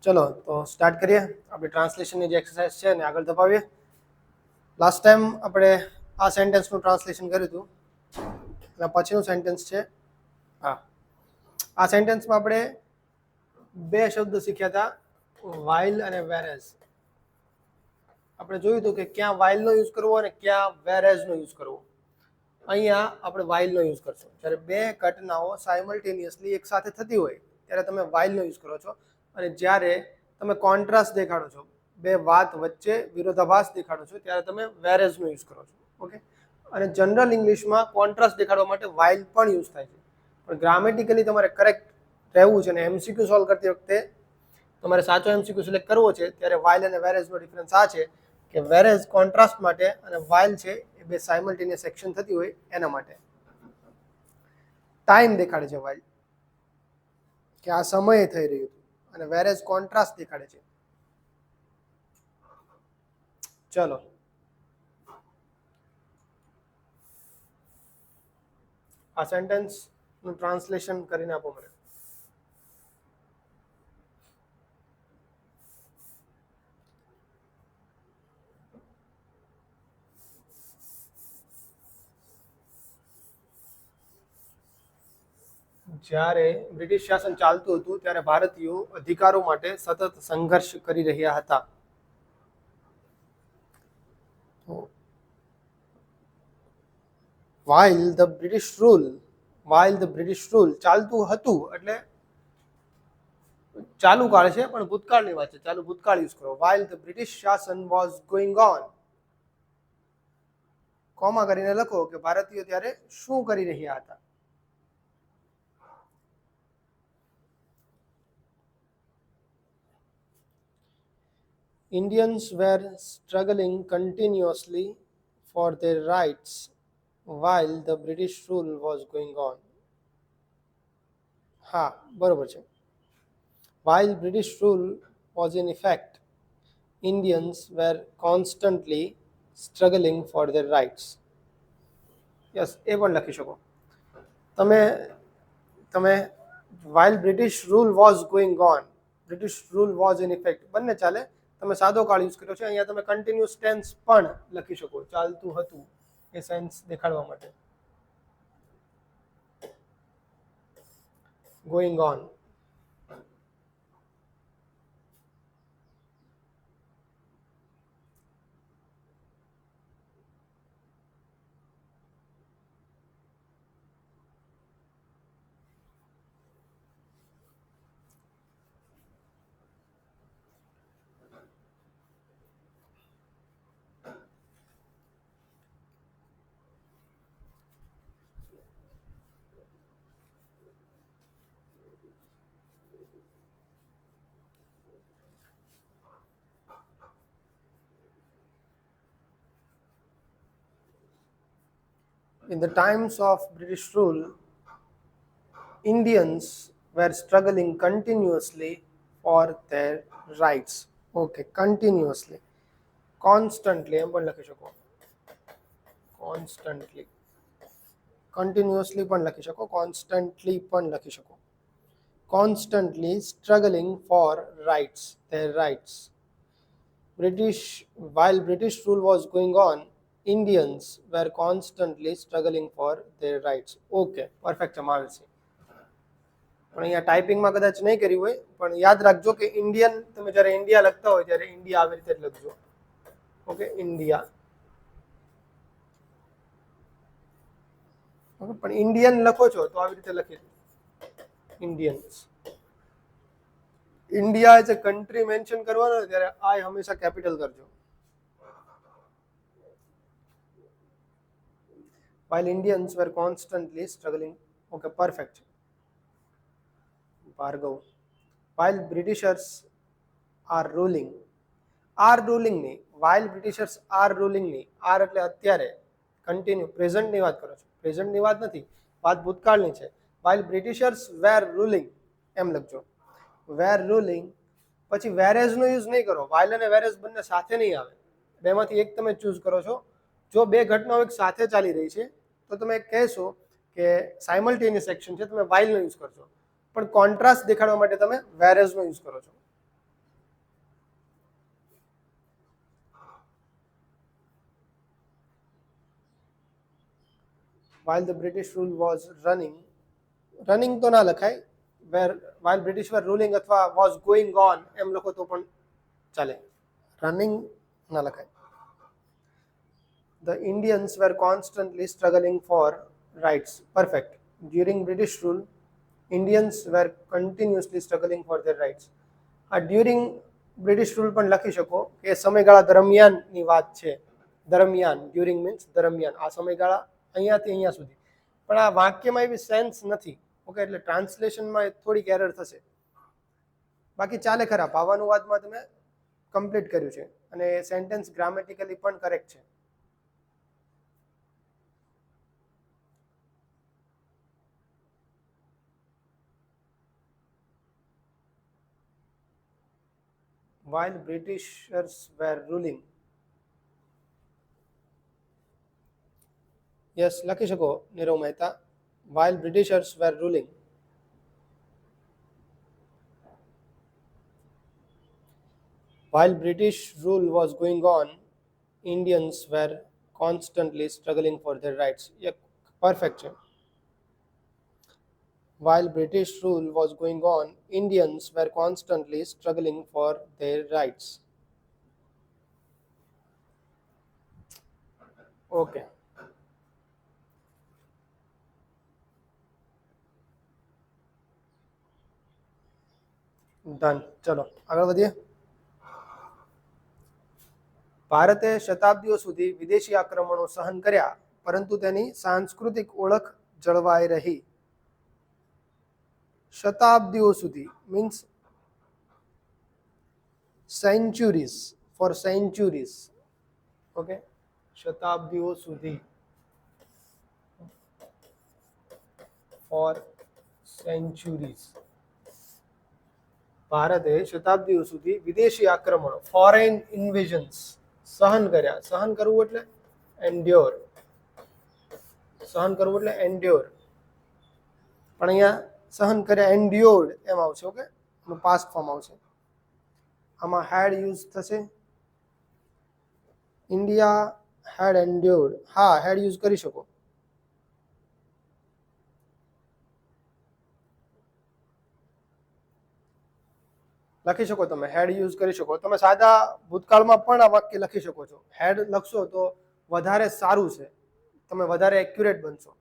ચલો તો સ્ટાર્ટ કરીએ. આપણે ટ્રાન્સલેશનની જે એક્સરસાઇઝ છે એને આગળ ધપાવીએ. લાસ્ટ ટાઈમ આપણે આ સેન્ટેન્સનું ટ્રાન્સલેશન કર્યું હતું અને પછીનું સેન્ટેન્સ છે આ સેન્ટેન્સમાં આપણે બે શબ્દ શીખ્યા હતા, વાઇલ અને વેરેઝ. આપણે જોયું હતું કે ક્યાં વાઇલનો યુઝ કરવો અને ક્યાં વેરેઝનો યુઝ કરવો. અહીંયા આપણે વાઇલનો યુઝ કરશું. જ્યારે બે ઘટનાઓ સાયમલ્ટેનિયસલી એક સાથે થતી હોય ત્યારે તમે વાઇલનો યુઝ કરો છો, અને જ્યારે તમે કોન્ટ્રાસ્ટ દેખાડો છો, બે વાત વચ્ચે વિરોધાભાસ દેખાડો છો, ત્યારે તમે વેરેઝનો યુઝ કરો છો. ઓકે, અને જનરલ ઇંગ્લિશમાં કોન્ટ્રાસ્ટ દેખાડવા માટે વાઇલ પણ યુઝ થાય છે. પણ ગ્રામેટિકલી તમારે કરેક્ટ રહેવું છે અને એમસીક્યુ સોલ્વ કરતી વખતે તમારે સાચો એમસીક્યુ સિલેક્ટ કરવો છે, ત્યારે વાઇલ અને વેરેઝનો ડિફરન્સ આ છે કે વેરેઝ કોન્ટ્રાસ્ટ માટે અને વાઇલ છે એ બે સાયમલ્ટેનિયસ એક્શન થતી હોય એના માટે. ટાઈમ દેખાડે છે વાઇલ, કે આ સમયે થઈ રહ્યું હતું, અને વેરેઝ કોન્ટ્રાસ્ટ દેખાડે છે. ચલો આ સેન્ટેન્સનું ટ્રાન્સલેશન કરીને આપો મને. જ્યારે બ્રિટિશ શાસન ચાલતું હતું ત્યારે ભારતીયો અધિકારો માટે સતત સંઘર્ષ કરી રહ્યા હતા. while the British rule ચાલતું હતું એટલે ચાલુ કાળ છે પણ ભૂતકાળની વાત છે, ચાલુ ભૂતકાળ યુઝ કરો. while the British શાસન was going on, કોમા કરીને લખો કે ભારતીયો ત્યારે શું કરી રહ્યા હતા. Indians were struggling continuously for their rights while the British rule was going on. હા, બરોબર છે. While British rule was in effect, Indians were constantly struggling for their rights. Yes, એ પણ લખી શકો તમે while British rule was going on, British rule was in effect બંને ચાલે. તમે સાદો કાળ યુઝ કર્યો છે. અહીંયા તમે કન્ટિન્યુઅસ ટેન્સ પણ લખી શકો, ચાલતું હતું એ સેન્સ દેખાડવા માટે. going on. In the times of British rule, Indians were struggling continuously for their rights. Okay, continuously, constantly એમ પણ લખી શકો, constantly, continuously પણ લખી શકો, constantly પણ લખી શકો. Constantly struggling for rights, their rights. While British rule was going on, Indians were constantly struggling for their rights. Okay, perfect જમાવેલ છે. પણ અહીંયા ટાઈપિંગમાં કદાચ નહીં કર્યું હોય, પણ યાદ રાખજો કે ઇન્ડિયન તમે જ્યારે ઇન્ડિયા લખતા હોય ત્યારે ઇન્ડિયા આવી રીતે જ લખજો. Okay, India. ઓકે, પણ ઇન્ડિયન લખો છો તો આવી રીતે લખી Indians. India as a country mention કરવાનો ત્યારે આ હંમેશા કેપિટલ કરજો. While Indians were constantly struggling. Okay, perfect. Bhargav. While Britishers are ruling. Are ruling નહીં, while Britishers are ruling નહીં. are એટલે અત્યારે કન્ટિન્યુ પ્રેઝન્ટની વાત કરો છો, પ્રેઝન્ટની વાત નથી, વાત ભૂતકાળની છે. while Britishers were ruling એમ લખજો. were ruling પછી વેરેઝનો યુઝ નહીં કરો. while અને વેરેઝ બંને સાથે નહીં આવે, બેમાંથી એક તમે ચૂઝ કરો છો. જો બે ઘટનાઓ એક સાથે ચાલી રહી છે તો તમે કહેશો કે સાયમલ્ટેનિયસ એક્શન છે, તમે while નો યુઝ કરશો. પણ કોન્ટ્રાસ્ટ દેખાડવા માટે તમે વેરેઝનો યુઝ કરો છો. while the British rule was running તો ના લખાય, while British were ruling અથવા was going on એમ લખો તો પણ ચાલે, રનિંગ ના લખાય. The Indians were constantly struggling for rights. Perfect. During British rule, Indians were continuously struggling for their rights. આ ડ્યુરિંગ બ્રિટિશ રૂલ પણ લખી શકો કે સમયગાળા દરમિયાનની વાત છે. દરમિયાન, ડ્યુરિંગ મીન્સ દરમિયાન, આ સમયગાળા અહીંયાથી અહીંયા સુધી. પણ આ વાક્યમાં એવી સેન્સ નથી. ઓકે, એટલે ટ્રાન્સલેશનમાં થોડીક એરર થશે. બાકી ચાલે ખરા, ભાવાનુવાદમાં તમે કમ્પ્લીટ કર્યું છે અને સેન્ટેન્સ ગ્રામેટિકલી પણ કરેક્ટ છે. While Britishers were ruling. Yes, લખી શકો Nirav Mehta. While Britishers were ruling. While British rule was going on, Indians were constantly struggling for their rights. Yeah, perfect છે. While British rule was going on, Indians were constantly struggling for their rights. Okay. Done. ચલો આગળ વધીએ. ભારતે શતાબ્દીઓ સુધી વિદેશી આક્રમણો સહન કર્યા, પરંતુ તેની સાંસ્કૃતિક ઓળખ જળવાઈ રહી. શતાબ્દીઓ સુધી means centuries, for centuries. Okay, શતાબ્દીઓ સુધી, ફોર સેન્ચુરીઝ. ભારતે શતાબ્દીઓ સુધી વિદેશી આક્રમણો, ફોરેન ઇન્વેઝન્સ સહન કર્યા. સહન કરવું એટલે એન્ડ્યોર. સહન કરવું એટલે એન્ડ્યોર. પણ અહીંયા સહન કર્યા એન્ડ્યોર્ડ એમ આવશે. ઓકે, એનું પાસ્ટ ફોર્મ આવશે. આમાં હેડ યુઝ થશે. India had એન્ડ્યોર્ડ. હા, હેડ યુઝ કરી શકો. લખી શકો, તમે હેડ યુઝ કરી શકો. તમે સાદા ભૂતકાળમાં પણ આ વાક્ય લખી શકો છો. હેડ લખશો તો વધારે સારું છે, તમે વધારે એક્યુરેટ બનશો.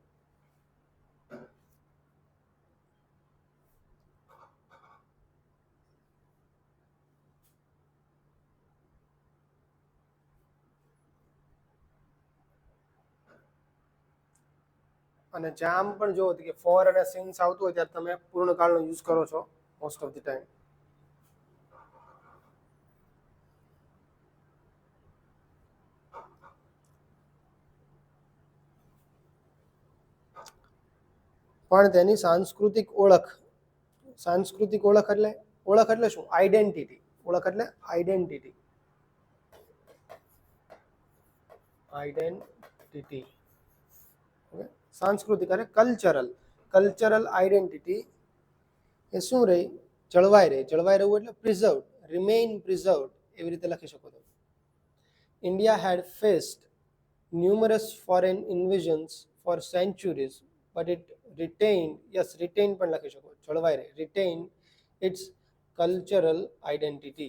અને જામ પણ જો કે ફોર અને સિન્સ આવતું હોય ત્યારે તમે પૂર્ણકાળનો યુઝ કરો છો મોસ્ટ ઓફ ધ ટાઈમ. પણ તેની સાંસ્કૃતિક ઓળખ. સાંસ્કૃતિક ઓળખ એટલે શું? આઈડેન્ટિટી. ઓળખ એટલે આઈડેન્ટિટી. આઈડેન્ટિટી. ઓકે, સાંસ્કૃતિક અને કલ્ચરલ આઈડેન્ટિટી એ શું રહી? જળવાઈ રહી. જળવાઈ રહેવું એટલે પ્રિઝર્વડ, રિમેઇન પ્રિઝર્વડ, એવી રીતે લખી શકો છો. India had faced numerous foreign invasions for centuries, but it retained, yes, retain પણ લખી શકો, જળવાઈ રહે, retain its cultural identity.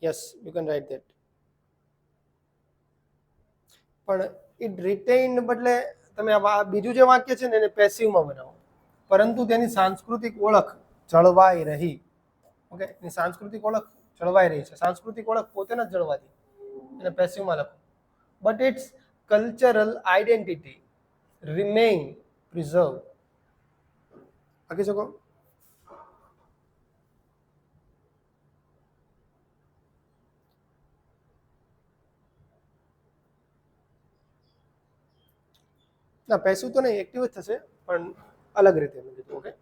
Yes, you can write that. પણ it retained બદલે તમે આ બીજું જે વાક્ય છે ને એને પેસિવમાં બનાવો, પરંતુ તેની સાંસ્કૃતિક ઓળખ જળવાઈ રહી. ઓકે, એની સાંસ્કૃતિક ઓળખ જળવાઈ રહી છે. સાંસ્કૃતિક ઓળખ પોતે નથી જળવાતી, એને પેસિવમાં લખો. But it's cultural identity remain preserved. લખી શકો. ના, પેસિવ તો નહીં, એક્ટિવ જ થશે, પણ અલગ રીતે મેં કીધું. ઓકે,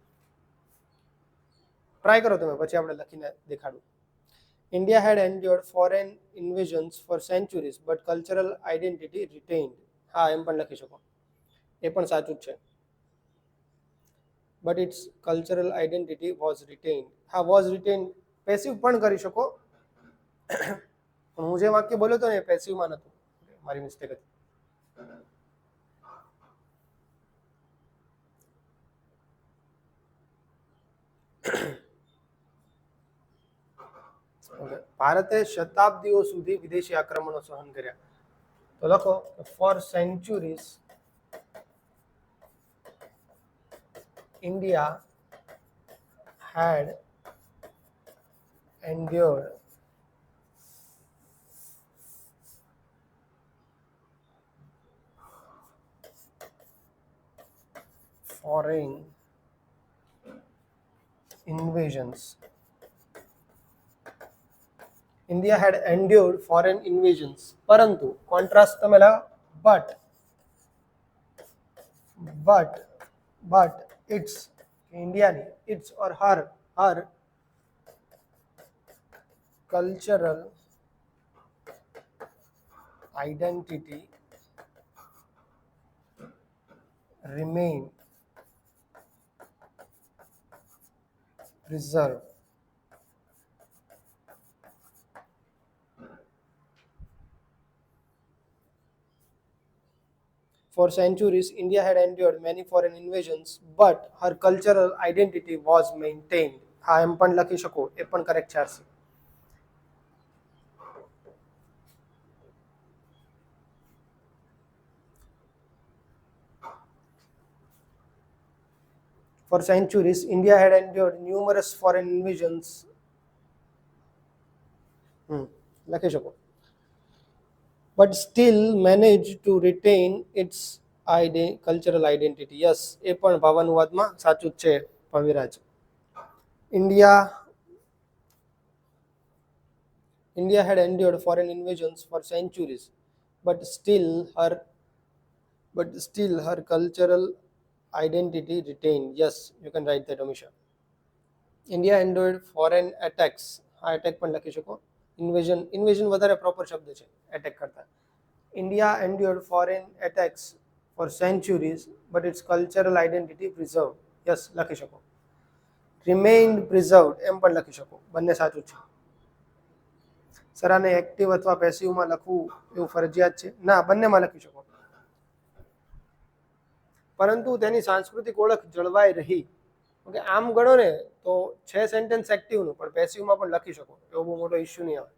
ટ્રાય કરો તમે, પછી આપણે લખીને દેખાડું. India had endured foreign invasions for centuries but cultural identity retained. હા, એમ પણ લખી શકો, એ પણ સાચું જ છે. But it's cultural identity was retained. હા, વોઝ રિટેઇન્ડ પેસિવ પણ કરી શકો, પણ હું જે વાક્ય બોલ્યો હતો ને એ પેસિવમાં નહોતું, મારી મિસ્ટેક હતી. ઓકે, ભારતે શતાબ્દીઓ સુધી વિદેશી આક્રમણો સહન કર્યા. તો લખો four centuries India had endured foreign invasions. India had endured foreign invasions. પરંતુ કોન્ટ્રાસ્ટ તમે લાવો but it's ઇન્ડિયાની its or her cultural identity remain preserved. For centuries, India had endured many foreign invasions, but her cultural identity was maintained. હા એમ પણ લખી શકો, એ પણ કરેક્ટ છે RC. For centuries, India had endured numerous foreign invasions. લખી શકો. But still managed to retain its cultural identity. Yes, એ પણ ભાવાનુવાદમાં સાચું જ છે ભવિરાજ. India had endured foreign invasions for centuries, but still her cultural identity retained. Yes, you can write that, Amisha. India endured foreign attacks. હા attack પણ લખી શકો. ઇન્વેઝન વધારે proper શબ્દ છે એટેક કરતા. India endured foreign attacks for centuries, but its cultural identity preserved. Yes, લખી શકો. Remained preserved એમ પણ લખી શકો, બંને સાચું છે. સર આને એક્ટિવ અથવા પેસિવમાં લખવું એવું ફરજિયાત છે? ના, બંનેમાં લખી શકો, પરંતુ તેની સાંસ્કૃતિક ઓળખ જળવાઈ રહી. ઓકે, આમ ગણો ને તો છે સેન્ટેન્સ એક્ટિવનું, પણ પેસિવમાં પણ લખી શકો, એવો બહુ મોટો ઇશ્યુ નહીં આવે.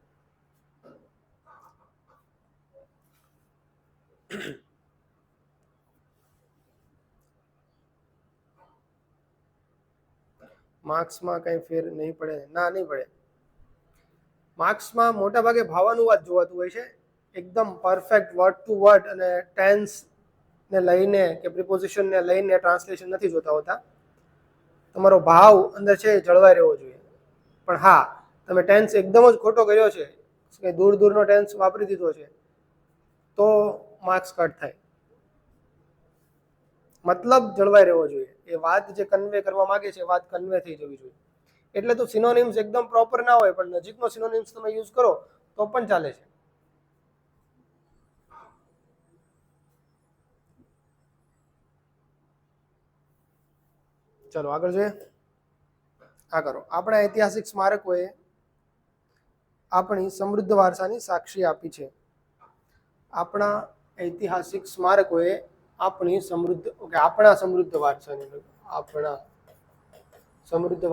માર્ક્સમાં કંઈ ફેર નહીં પડે? ના, નહીં પડે. માર્ક્સમાં મોટા ભાગે ભાવાનુવાદ જોવાતું હોય છે, એકદમ પરફેક્ટ વર્ડ ટુ વર્ડ, અને ટેન્સ ને લઈને કે પ્રિપોઝિશન ને લઈને ટ્રાન્સલેશન નથી જોતા હોતા. તમારો ભાવ અંદર છે એ જળવાઈ રહેવો જોઈએ. પણ હા, તમે ટેન્સ એકદમ જ ખોટો કર્યો છે, કે દૂરનો ટેન્સ વાપરી દીધો છે, તો માર્ક્સ કટ થાય. મતલબ જળવાઈ રહેવો જોઈએ, એ વાત જે કન્વે કરવા માંગે છે વાત કન્વે થઈ જવી જોઈએ. એટલે તો સિનોનિમ્સ એકદમ પ્રોપર ના હોય, પણ નજીકનો સિનોનિમ્સ તમે યુઝ કરો તો પણ ચાલે છે. ચલો આગળ જોઈએ. આ કરો. આપણા ઐતિહાસિક સ્મારકોએ આપણી સમૃદ્ધ વારસાની સાક્ષી આપી છે. આપણા ઐતિહાસિક સ્મારકોએ આપણા સમૃદ્ધ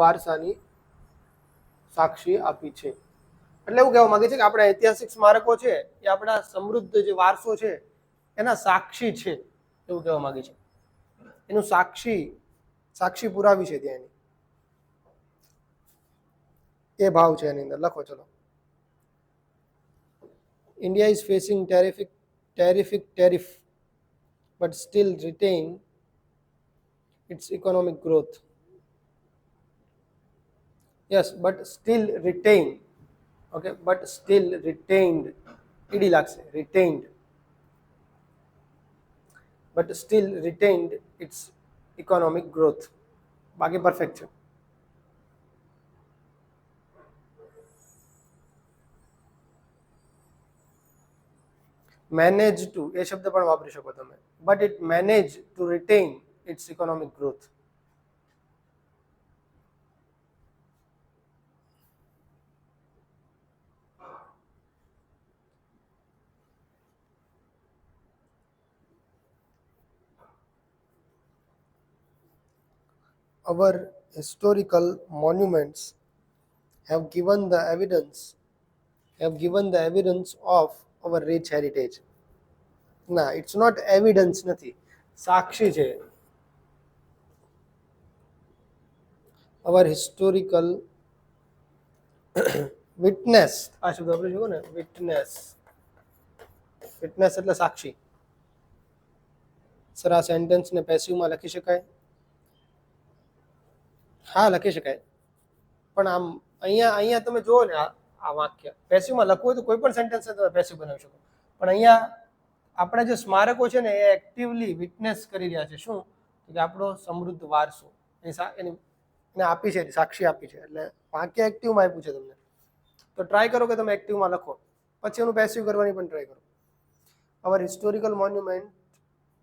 વારસાની સાક્ષી આપી છે. એટલે એવું કહેવા માંગે છે કે આપણા ઐતિહાસિક સ્મારકો છે એ આપણા સમૃદ્ધ જે વારસો છે એના સાક્ષી છે, એવું કહેવા માંગે છે. એનું સાક્ષી પુરાવી છે ત્યાં એની, એ ભાવ છે એની અંદર. લખો ચલો. India is facing tariff but still retain its economic growth. Yes, but still retain. Okay, but still retained. ed લાગશે, retained. But still retained its economic growth. બાકી પરફેક્ટ છે. મેનેજ ટુ એ શબ્દ પણ વાપરી શકો તમે, but it manage to retain its economic growth. Our historical monuments have given the evidence of our rich heritage. ના, ઇટ્સ નોટ એવિડન્સ નથી, સાક્ષી છે. our historical witness, આ શબ્દ આપણે જોયું ને, વિટનેસ એટલે સાક્ષી. સર આ સેન્ટેન્સને પેસિવમાં લખી શકાય? હા, લખી શકાય. પણ આમ અહીંયા અહીંયા તમે જુઓ ને, આ વાક્ય પેસિવમાં લખવું હોય તો કોઈ પણ સેન્ટેન્સને તમે પેસિવ બનાવી શકો. પણ અહીંયા આપણા જે સ્મારકો છે ને, એ એક્ટિવલી વિટનેસ કરી રહ્યા છે. શું? કે આપણો સમૃદ્ધ વારસો એને આપી છે, સાક્ષી આપી છે. એટલે વાક્ય એક્ટિવમાં આપ્યું છે તમને. તો ટ્રાય કરો કે તમે એક્ટિવમાં લખો, પછી એનું પેસિવ કરવાની પણ ટ્રાય કરો. our historical monument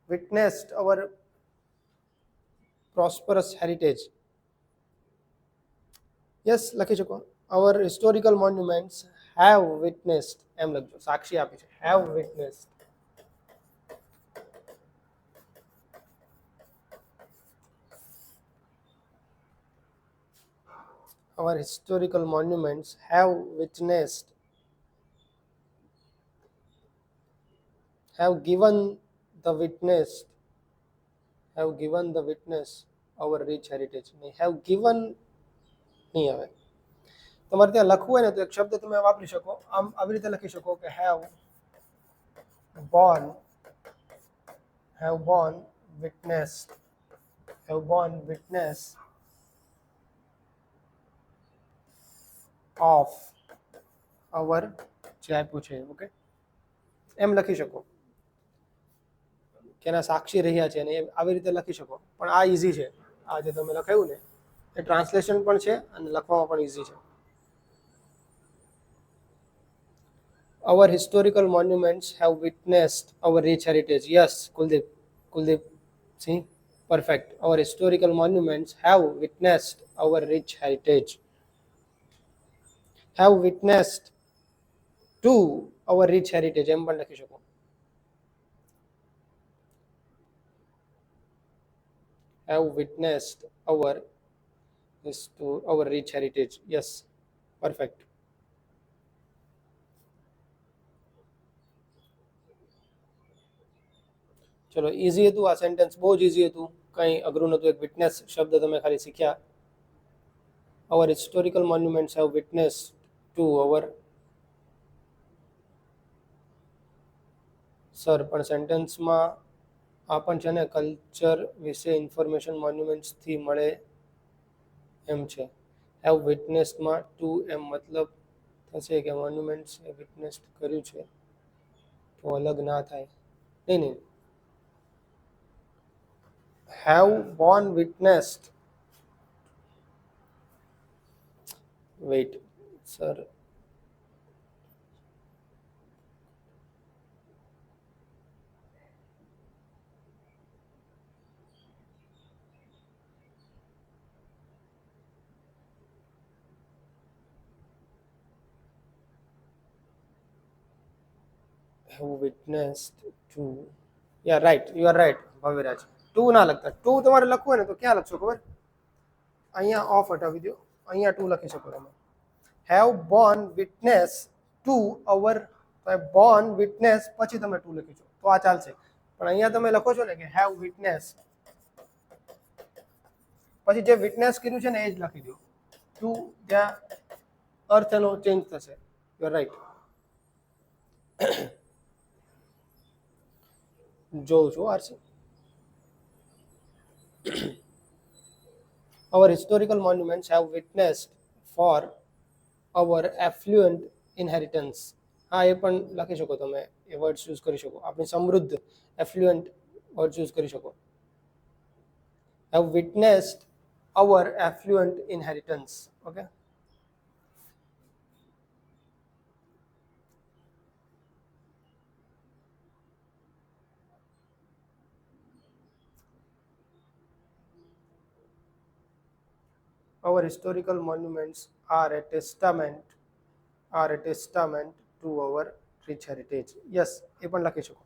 witnessed our prosperous heritage. Yes, લખી શકો. our historical monuments have witnessed, એમ લખજો, સાક્ષી આપી છે, have witnessed. our historical monuments have witnessed, have given the witness our rich heritage. નહીં, have given નહીં આવે. તમારે ત્યાં લખવું હોય ને તો એક શબ્દ તમે વાપરી શકો. આમ આવી રીતે લખી શકો કે have borne witness of our, જે આપ્યું છે, ઓકે, એમ લખી શકો કે એના સાક્ષી રહ્યા છે, અને આવી રીતે લખી શકો. પણ આ ઇઝી છે, આ જે તમે લખાયું ને એ ટ્રાન્સલેશન પણ છે અને લખવામાં પણ ઇઝી છે. our historical monuments have witnessed our rich heritage. Yes, Kuldeep, see, perfect. our historical monuments have witnessed our rich heritage. have witnessed to our rich heritage, એમ પણ લખી શકો. have witnessed our rich heritage. Yes, perfect. ચલો, easy હતું આ sentence, બહુ જ easy હતું, કંઈ અઘરું નહોતું. એક વિટનેસ શબ્દ તમે ખાલી શીખ્યા. our historical monuments have witnessed to our, sir પણ સેન્ટેન્સમાં આ પણ છે ને, કલ્ચર વિશે ઇન્ફોર્મેશન મોન્યુમેન્ટ્સથી મળે એમ છે. હેવ વિટનેસમાં ટુ એમ મતલબ થશે કે મોન્યુમેન્ટ્સ એ વિટનેસ કર્યું છે, તો અલગ ના થાય. નહીં, have borne witnessed, wait sir, have witnessed to, yeah, right, you are right Bhaviraj. To ના લખતા. ટુ તમારે લખવું હોય ને તો ક્યાં લખશો ખબર? અહીંયા ઓફ હટાવી દો, અહીંયા ટુ લખી શકો તમે. Have Born witness to our, Born witness પછી તમે ટુ લખી છો તો આ ચાલશે. પણ અહીંયા તમે લખો છો ને કે હેવ વિટનેસ, પછી જે વિટનેસ કર્યું છે ને એ જ લખી દો. ટુ ત્યાં અર્થ એનો ચેન્જ થશે. You are right. જોઉં છું RC. our historical monuments have witnessed for our affluent inheritance. હા, એ પણ લખી શકો તમે, એ વર્ડ્સ યુઝ કરી શકો. આપણી સમૃદ્ધ એફ્લુઅન્ટ વર્ડ્સ યુઝ કરી શકો. have witnessed our affluent inheritance. okay, our historical monuments are a testament to our rich heritage. yes, એ પણ લખી શકો,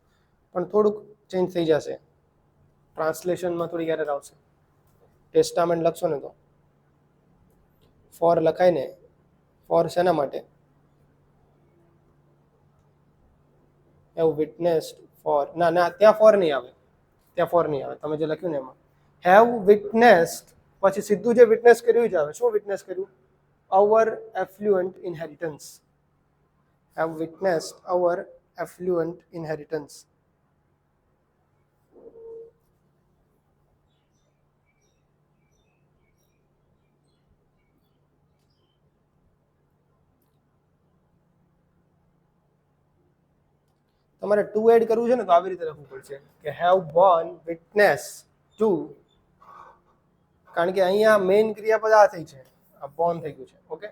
પણ થોડુંક ચેન્જ થઈ જશે, ટ્રાન્સલેશનમાં થોડી એરર આવશે. ટેસ્ટામેન્ટ લખશો ને તો ફોર લખાય ને, ફોર શેના માટે? હેવ વિટનેસ્ડ ફોર, ના ના ત્યાં ફોર નહીં આવે, ત્યાં ફોર નહીં આવે. તમે જે લખ્યું ને એમાં હેવ વિટનેસ્ડ પછી સીધું જે વિટનેસ કર્યું જ આવે. શું વિટનેસ કર્યું? Our affluent inheritance. Have witnessed our affluent inheritance. તમારે ટુ એડ કરવું છે ને તો આવી રીતે લખવું પડશે કે હેવ બોર્ન વિટનેસ ટુ, કારણ કે અહીંયા મેઇન ક્રિયાપદ આ થઈ છે, આ બોર્ન થઈ ગયું છે. ઓકે,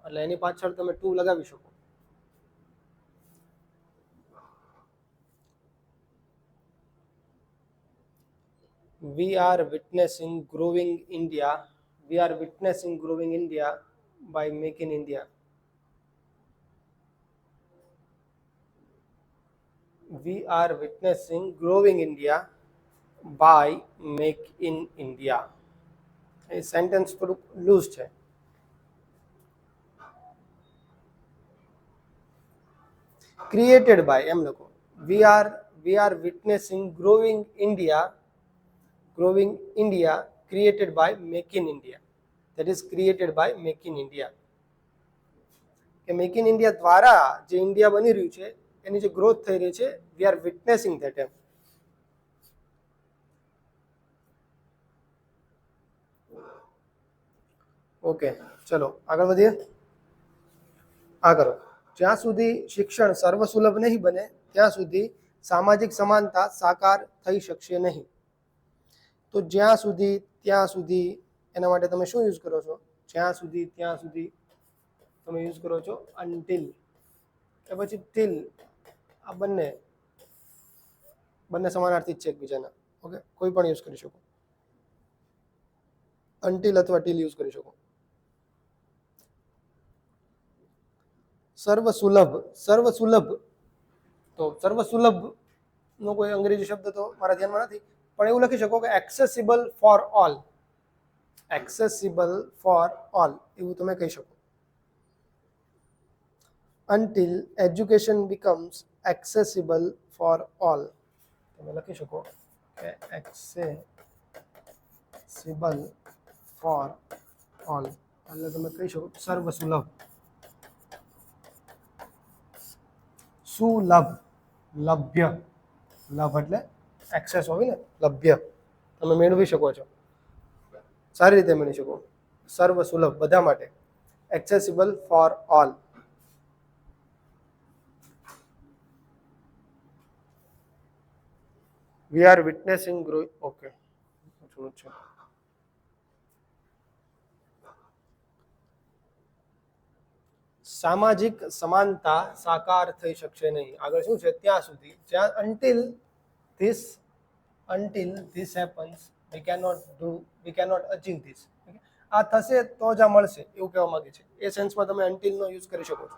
એટલે એની પાછળ તમે ટુ લગાવી શકો. We are witnessing growing India, we are witnessing growing India by make in India. We are witnessing growing India by make in India. એ સેન્ટેન્સ થોડુંક લૂઝ છે. ક્રિએટેડ બાય એમ લખો. we are witnessing growing India created by make in India. That is created by make in India. કે make in India દ્વારા જે India બની રહ્યું છે એની જે ગ્રોથ થઈ રહી છે, we are witnessing that um. Okay, ચલો આગળ વધીએ. આ કરો. જ્યાં સુધી શિક્ષણ સર્વસુલભ નહીં બને ત્યાં સુધી સામાજિક સમાનતા સાકાર થઈ શકશે નહીં. તો જ્યાં સુધી ત્યાં સુધી એના માટે તમે શું યુઝ કરો છો? જ્યાં સુધી ત્યાં સુધી તમે યુઝ કરો છો અનટિલ કે પછી ટિલ. આ બંને સમાનાર્થી જ છે એકબીજાના. ઓકે, કોઈ પણ યુઝ કરી શકો. અનટિલ અથવા ટિલ યુઝ કરી શકો. સર્વસુલભ, સર્વસુલભ તો સર્વસુલભ નો કોઈ અંગ્રેજી શબ્દ તો મારા ધ્યાનમાં નથી, પણ એવું લખી શકો કે accessible for all. Accessible for all એવું તમે કહી શકો. until education becomes accessible for all. તમે લખી શકો કે accessible for all એટલે તમે કહી શકો સર્વસુલભ. સુલભ, લભ્ય, લભ એટલે એક્સેસ હોય ને, લભ્ય તમે મેળવી શકો છો, સારી રીતે મેળવી શકો. સર્વસુલભ બધા માટે, accessible for all. We are witnessing growth. Okay. સામાજિક સમાનતા સાકાર થઈ શકશે નહીં. આગળ શું છે? ત્યાં સુધી, જ્યાં until this happens we cannot achieve this. આ થશે તો જ આ મળશે એવું કહેવા માંગે છે. એ સેન્સમાં તમે until નો યુઝ કરી શકો છો.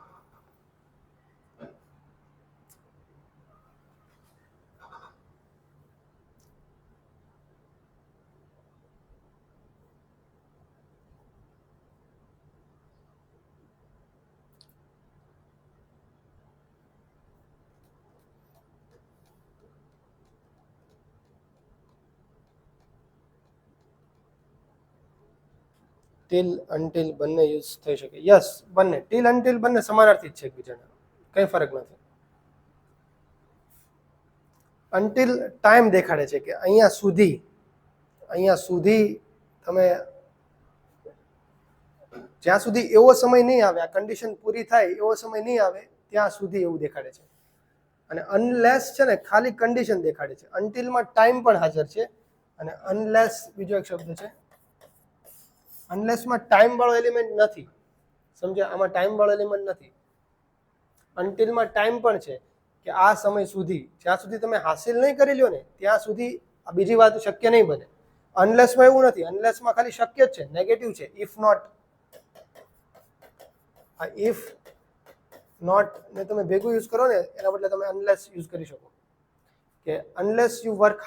ટિલ અનટિલ બંને યુઝ થઈ શકે. યસ, બંને ટિલ અનટિલ બંને સમાનાર્થી જ છે એકબીજાના, કંઈ ફરક નથી. અનટિલ ટાઈમ દેખાડે છે કે અહીંયા સુધી તમે, જ્યાં સુધી એવો સમય નહીં આવે, આ કન્ડિશન પૂરી થાય એવો સમય નહીં આવે ત્યાં સુધી એવું દેખાડે છે. અને અનલેસ છે ને ખાલી કન્ડિશન દેખાડે છે. અનટિલમાં ટાઈમ પણ હાજર છે. અને અનલેસ બીજો એક શબ્દ છે. અનલેસમાં ટાઈમ વાળો એલિમેન્ટ નથી. સમજ્યા? આમાં ટાઈમ વાળો એલિમેન્ટ નથી. અનટિલમાં ટાઈમ પણ છે કે આ સમય સુધી, જ્યાં સુધી તમે હાસિલ નહીં કરી લ્યો ને ત્યાં સુધી આ બીજી વાત શક્ય નહીં બને. અનલેસમાં એવું નથી. અનલેસમાં ખાલી શક્ય જ છે, નેગેટિવ છે. ઇફ નોટ, આ ઇફ નોટ ને તમે ભેગું યુઝ કરો ને એના બદલે તમે અનલેસ યુઝ કરી શકો કે unless you work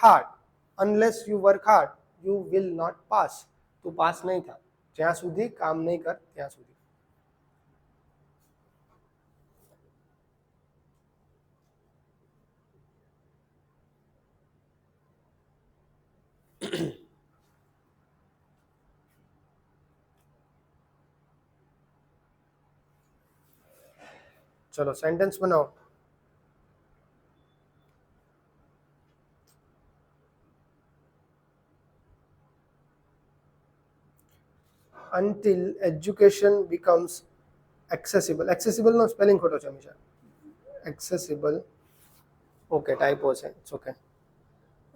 hard you will not pass. તું પાસ નહીં થાય. જ્યાં સુધી કામ નહીં કર ત્યાં સુધી. ચલો સેન્ટેન્સ બનાવો. until education becomes accessible. accessible નો સ્પેલિંગ ખોટો છે હંમેશા. accessible, okay, typo છે, it's okay.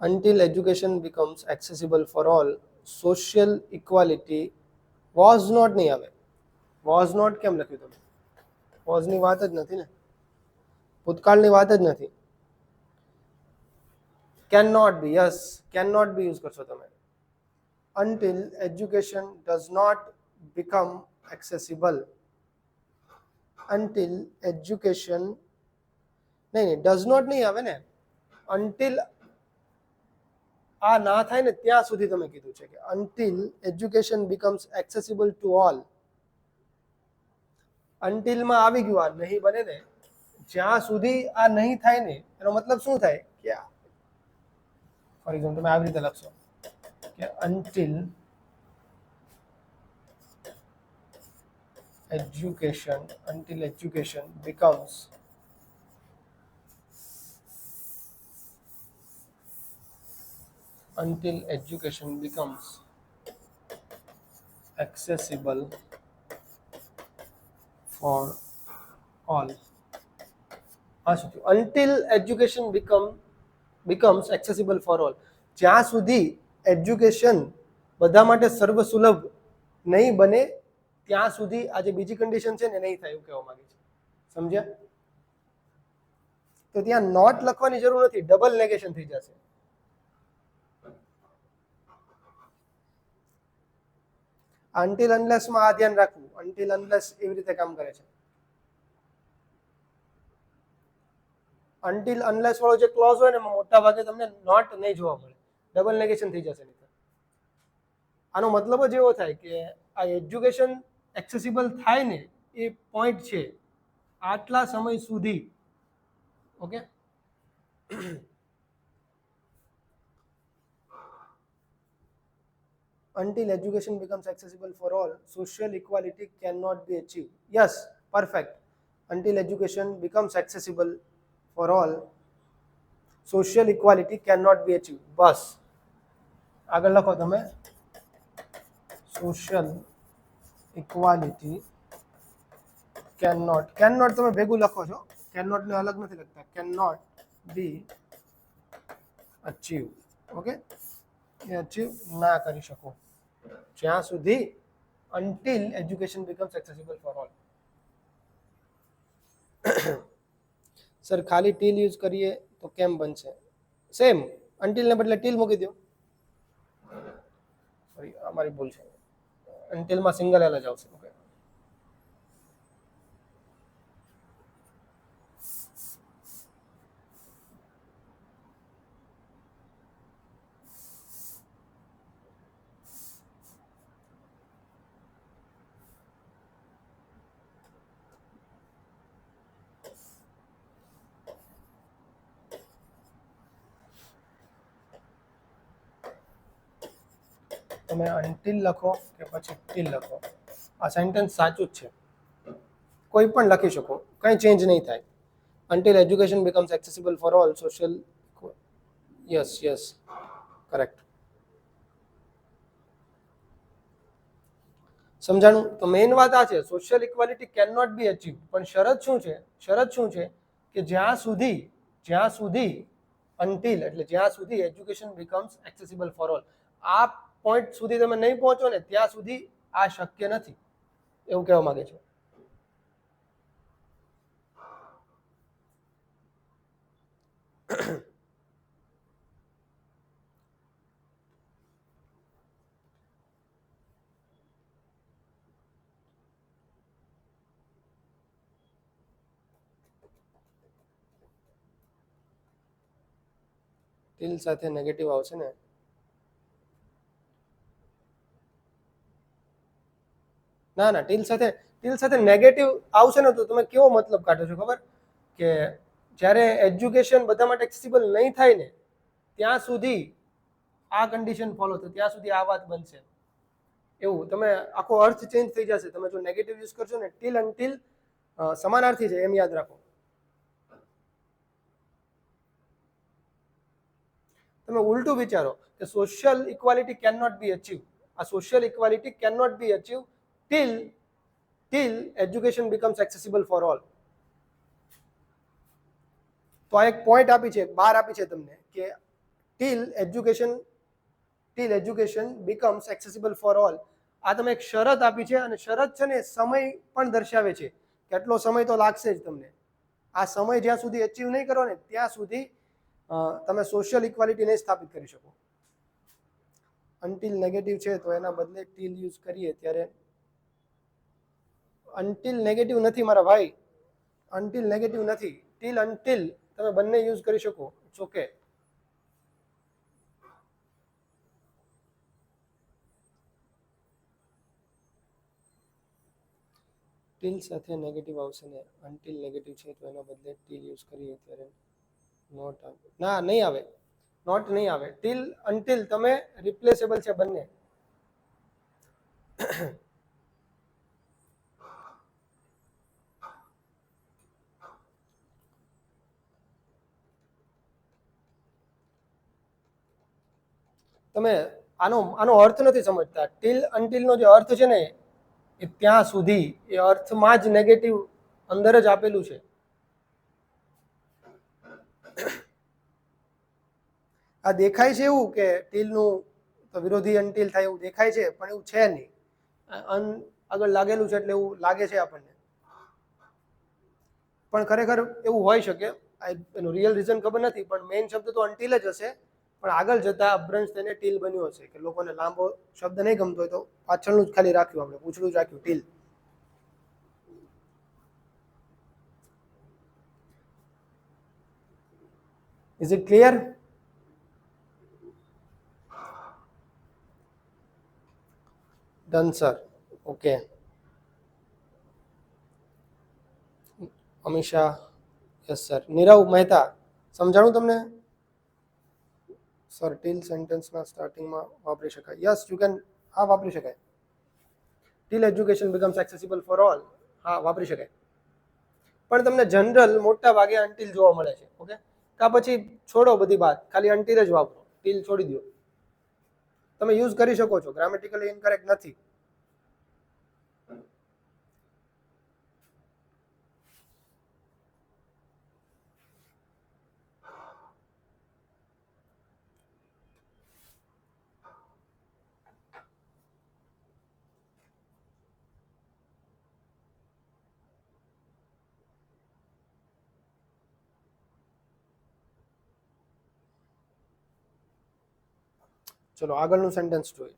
until education becomes accessible for all, social equality was not નહીં આવે. was not કેમ લખ્યું તમે? was ની વાત જ નથી ને, ભૂતકાળની વાત જ નથી. cannot be, yes, cannot be use કરશો તમે. until education does not become accessible. until education નહીં, does not નહીં આવે ને, until આ ના થાય ને ત્યાં સુધી તમે કીધું છે કે until education becomes accessible to all. until માં આવી ગયું, આ નહીં બને ને, જ્યાં સુધી આ નહીં થાય ને, એનો મતલબ શું થાય કે ફોર એક્ઝામ્પલ તમે આવી રીતે લખશો કે until education becomes accessible for all. હા શું થયું? until education becomes accessible for all, જ્યાં સુધી એજ્યુકેશન બધા માટે સર્વસુલભ નહીં બને ત્યાં સુધી આ જે બીજી કન્ડિશન છે ને નહીં થાય એવું કહેવા માંગે છે. સમજ્યા? તો ત્યાં નોટ લખવાની જરૂર નથી, ડબલ નેગેશન થઈ જશે. until unless માં આ ધ્યાન રાખવું, until unless એવી રીતે કામ કરે છે. until unless વાળો જે ક્લોઝ હોય ને મોટા ભાગે તમને નોટ નહીં જોવા મળે, ડબલ નેગેશન થઈ જશે. આનો મતલબ જ એવો થાય કે આ એજ્યુકેશન એક્સેસિબલ થાય ને એ પોઈન્ટ છે આટલા સમય સુધી. Okay, until education becomes accessible for all, social equality cannot be achieved. Yes, perfect. until education becomes accessible for all, social equality cannot be achieved. બસ આગળ લખો તમે, social equality cannot તમે ભેગું લખો છો, cannot ને અલગ નથી લખતા, cannot be achieved. Okay, A achieve ના કરી શકો જ્યાં સુધી until education becomes accessible for all. Sir ખાલી ટીલ યુઝ કરીએ તો કેમ બનશે? સેમ, until ને બદલે ટીલ મૂકી દો. સોરી, અમારી ભૂલ છે, until માં સિંગલ એલ જ આવશે. ઓકે, તમે until લખો કે પછી till લખો, આ સેન્ટેન્સ સાચું જ છે, કોઈ પણ લખી શકો, કંઈ ચેન્જ નહીં થાય. until education becomes accessible for all, social, yes, correct. સમજાણું? તો મેઇન વાત આ છે, social equality can not be achieve, પણ શરત શું છે કે જ્યાં સુધી until એટલે જ્યાં સુધી education becomes accessible for all, આ પોઈન્ટ સુધી તમે નહીં પહોંચો ને ત્યાં સુધી આ શક્ય નથી, એવું કહેવા માંગે છે. ટીલ સાથે નેગેટિવ આવશે ને, ના ના, ટીલ સાથે નેગેટિવ આવશે ને તો તમે કેવો મતલબ કાઢો છો ખબર? કે જ્યારે એજ્યુકેશન બધા માટે એક્સેસિબલ નહીં થાય ને ત્યાં સુધી આ કન્ડિશન ફોલો થાય, ત્યાં સુધી આ વાત બનશે. એવું તમે આખો અર્થ ચેન્જ થઈ જશે તમે જો નેગેટિવ યુઝ કરશો ને. ટીલ અનટીલ સમાનાર્થી છે, એમ યાદ રાખો. તમે ઉલટું વિચારો કે social equality can not be achieve. આ social equality can not be achieve till education becomes accessible for all. તો આ એક પોઈન્ટ આપી છે, બાર આપી છે તમને કે till education becomes accessible for all. આ તમે એક શરત આપી છે અને શરત છે ને સમય પણ દર્શાવે છે. કેટલો સમય તો લાગશે જ તમને. આ સમય જ્યાં સુધી અચીવ નહીં કરો ને ત્યાં સુધી તમે સોશિયલ ઇક્વાલિટી નહીં સ્થાપિત કરી શકો. અનટિલ નેગેટિવ છે તો એના બદલે ટીલ યુઝ કરીએ ત્યારે અનટિલ નેગેટિવ નથી મારા ભાઈ, અનટિલ નેગેટિવ નથી. ટીલ અનટિલ તમે બંને યુઝ કરી શકો. It's okay. ટીલ સાથે નેગેટિવ આવશે ને અનટિલ નેગેટિવ છે તો એના બદલે ટીલ યુઝ કરીએ ત્યારે નોટ આવે. ના નહીં આવે, નોટ નહીં આવે. ટીલ અનટિલ તમે રિપ્લેસેબલ છે બંને. તમે આનો અર્થ નથી સમજતા. ટીલ અનટિલ નો જે અર્થ છે ને એ ત્યાં સુધી, એ અર્થમાં જ નેગેટિવ અંદર જ આપેલું છે. આ દેખાય છે એવું કે ટીલનું વિરોધી અનટિલ થાય એવું દેખાય છે, પણ એવું છે નહીં. આગળ લાગેલું છે એટલે એવું લાગે છે આપણને, પણ ખરેખર એવું હોઈ શકે. એનું રિયલ રીઝન ખબર નથી, પણ મેઇન શબ્દ તો અનટિલ જ હશે. પણ આગળ જતા અભ્રંશ તેને ટીલ બન્યો હશે કે લોકોને લાંબો શબ્દ નહીં ગમતો હોય તો પાછળનું જ ખાલી રાખ્યું, આપણે પૂછડું જ રાખ્યું till. Is it clear? Done sir. Okay. Amisha, yes sir. Nirav Mehta, સમજાણું તમને? સર ટીલ સેન્ટેન્સના સ્ટાર્ટિંગમાં વાપરી શકાય. Yes you can. હા વાપરી શકાય. Till education becomes accessible for all. હા વાપરી શકાય. પણ તમને જનરલ મોટા ભાગે અનટિલ જોવા મળે છે. ઓકે, કા પછી છોડો બધી વાત, ખાલી અનટિલ જ વાપરો, ટીલ છોડી દો. તમે યુઝ કરી શકો છો, ગ્રામેટિકલી ઇનકરેક્ટ નથી. ચલો આગળનું સેન્ટેન્સ જોઈએ.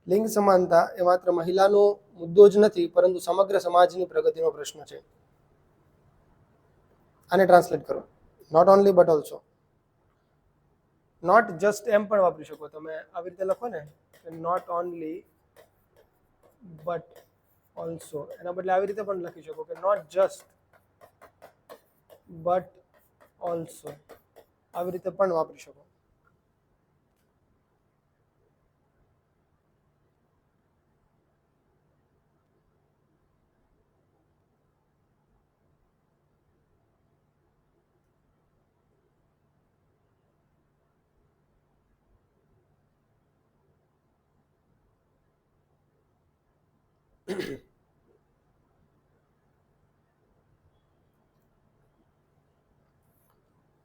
લિંગ સમાનતા એ માત્ર મહિલાનો મુદ્દો જ નથી, પરંતુ સમગ્ર સમાજની પ્રગતિનો પ્રશ્ન છે. આને ટ્રાન્સલેટ કરો. Not only but also. Not just એમ પણ વાપરી શકો તમે. આવી રીતે લખો ને કે નોટ ઓનલી બટ ઓલ્સો, એના બદલે આવી રીતે પણ લખી શકો કે નોટ જસ્ટ બટ ઓલ્સો. આવી રીતે પણ વાપરી શકો.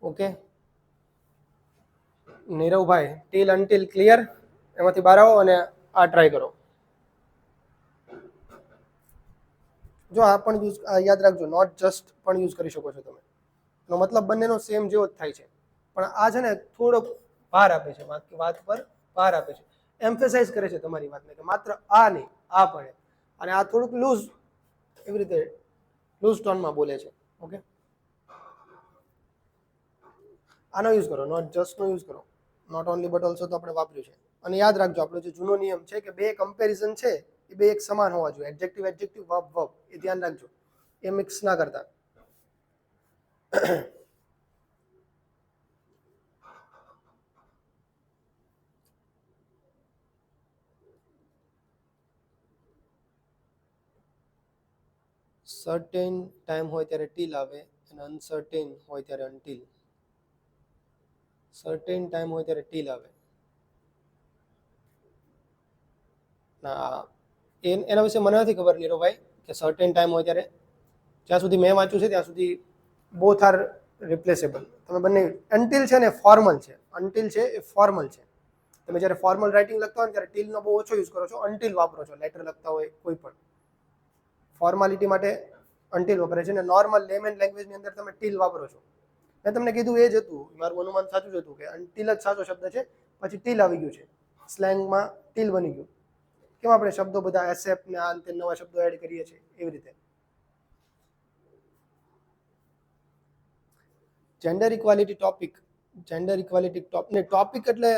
Okay Niravbhai, till until clear? એમાંથી બહાર આવો અને આ ટ્રાય કરો. જો આ પણ યુઝ યાદ રાખજો, નોટ જસ્ટ પણ યુઝ કરી શકો છો તમે. એનો મતલબ બંનેનો સેમ જેવો જ થાય છે, પણ આ છે ને થોડોક ભાર આપે છે, વાત પર ભાર આપે છે, એમ્ફેસાઇઝ કરે છે તમારી વાતને કે માત્ર આ નહીં આ પડે. અને આ થોડુંક લૂઝ, એવી રીતે લૂઝ ટોનમાં બોલે છે. ઓકે, આનો યુઝ કરો, નોટ જસ્ટનો યુઝ કરો. નોટ ઓનલી બટ ઓલ્સો તો આપણે વાપર્યું છે. અને યાદ રાખજો આપણો જે જૂનો નિયમ છે કે બે કમ્પેરિઝન છે એ બે એક સમાન હોવા જોઈએ. એડજેક્ટિવ એડજેક્ટિવ, વર્બ વર્બ, એ ધ્યાન રાખજો, એ મિક્સ ના કરતા. સર્ટેન ટાઈમ હોય ત્યારે ટીલ આવે અને અનસર્ટેન હોય ત્યારે અનટીલ. સર્ટેન ટાઈમ હોય ત્યારે ટીલ આવે. ના, એના વિશે મને નથી ખબર નીરવભાઈ કે સર્ટેન ટાઈમ હોય ત્યારે. જ્યાં સુધી મેં વાંચ્યું છે ત્યાં સુધી બોથ આર રિપ્લેસેબલ. તમે બંને અનટિલ છે ને ફોર્મલ છે. અનટિલ છે એ ફોર્મલ છે. તમે જ્યારે ફોર્મલ રાઇટિંગ લખતા હોય ત્યારે ટીલનો બહુ ઓછો યુઝ કરો છો, અનટિલ વાપરો છો. લેટર લખતા હોય કોઈ પણ ફોર્માલિટી માટે અનટિલ વપરાય છે. અને નોર્મલ લેમેન લેંગ્વેજની અંદર તમે ટીલ વાપરો છો. મેં તમને કીધું એ જ હતું, મારું અનુમાન સાચું જ હતું કે અનટિલ જ સાચો શબ્દ છે, પછી ટીલ આવી ગયું છે. સ્લેંગમાં ટીલ બની ગયું. કેમ આપણે શબ્દો બધા એસેપ્ટ ને આ અંતે નવા શબ્દો એડ કરીએ છીએ એવી રીતે. Gender equality topic, gender equality topic એટલે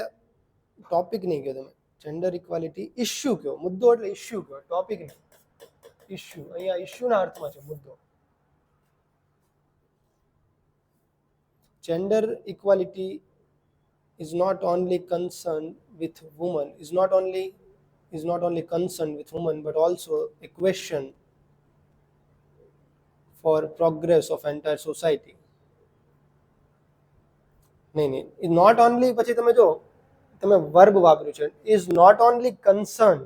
ટોપિક નહીં કહો તમે, જેન્ડર ઇક્વાલિટી ઇશ્યુ કહો, મુદ્દો એટલે ઇશ્યુ કહો, ટોપિક નહીં. ઇશ્યુ અહીંયા ઇશ્યુના અર્થમાં છે મુદ્દો. Gender equality is not only concerned with women, is not only concerned with women, but also a question for progress of entire society. નહીં, નોટ ઓનલી પછી તમે જો તમે વર્બ વાપર્યું છે, ઇઝ નોટ ઓનલી કન્સર્ન,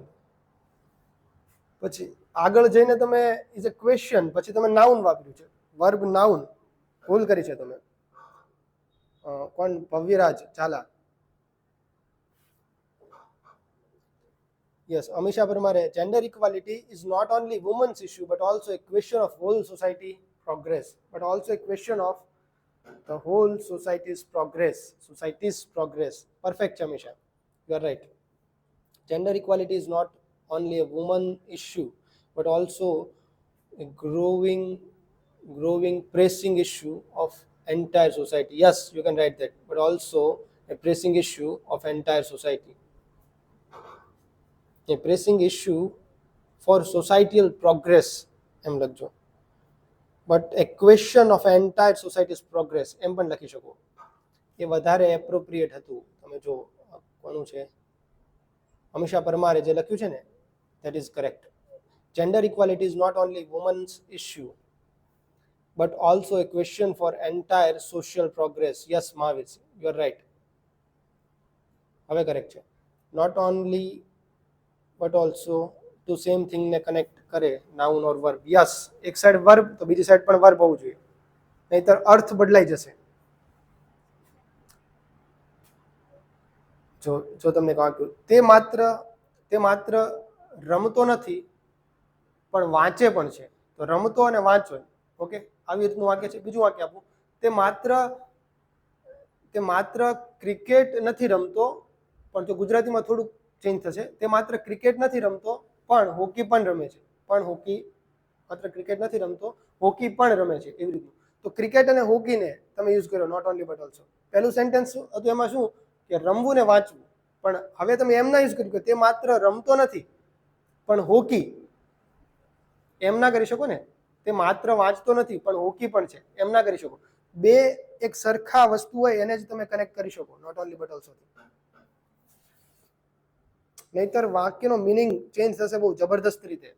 પછી આગળ જઈને તમે ઇઝ અ ક્વેશ્ચન, પછી તમે નાઉન વાપર્યું છે, વર્બ નાઉન. ભૂલ કરી છે તમે. કોણ? ભવ્યરાજ Jhala. Yes, Amisha Parmare, gender equality is not only women's issue but also a question of whole society progress, but also a question of the whole society's progress. Perfect, Amisha, you are right. Gender equality is not only a woman issue but also a growing pressing issue of entire society. Yes, you can write that, but also a pressing issue of entire society. A pressing issue for societal progress એમ લખજો, but a question of entire societies progress એમ પણ લખી શકો. એ વધારે appropriate હતું. તમે જો કોનું છે, અમીષા પરમારે જે લખ્યું છે ને, that is correct. Gender equality is not only women's issue but also a question for entire social progress. Yes, Mahavis, you are right. હવે કરેક્ટ છે. Not only but also to same thing ને connect કરે, noun ઓર verb. Yes, એક side verb તો બીજી side પણ verb હોવું જોઈએ, નહીતર અર્થ બદલાઈ જશે. જો તમને કહ્યું તે માત્ર રમતો નથી પણ વાંચે પણ છે, તો રમતો અને વાંચો, ઓકે, આવી રીતનું વાક્ય છે. બીજું વાક્ય આપું, તે માત્ર ક્રિકેટ નથી રમતો, પણ જો ગુજરાતીમાં થોડુંક ચેન્જ થશે, તે માત્ર ક્રિકેટ નથી રમતો પણ હોકી પણ રમે છે. માત્ર ક્રિકેટ નથી રમતો, હોકી પણ રમે છે, એવી રીતનું. તો ક્રિકેટ અને હોકીને તમે યુઝ કર્યો, નોટ ઓનલી બટ ઓલ્સો. પહેલું સેન્ટેન્સ હતું એમાં શું કે રમવું ને વાંચવું, પણ હવે તમે એમ ના યુઝ કર્યું કે તે માત્ર રમતો નથી પણ હોકી. એમ ના કરી શકો ને, તે માત્ર વાંચતો નથી પણ હોકી પણ છે, એમ ના કરી શકો. બે એક સરખા વસ્તુ હોય એને જ તમે કનેક્ટ કરી શકો, નોટ ઓનલી બટ ઓલ્સો. નહીતર વાક્યનો મિનિંગ ચેન્જ થશે બહુ જબરદસ્ત રીતે.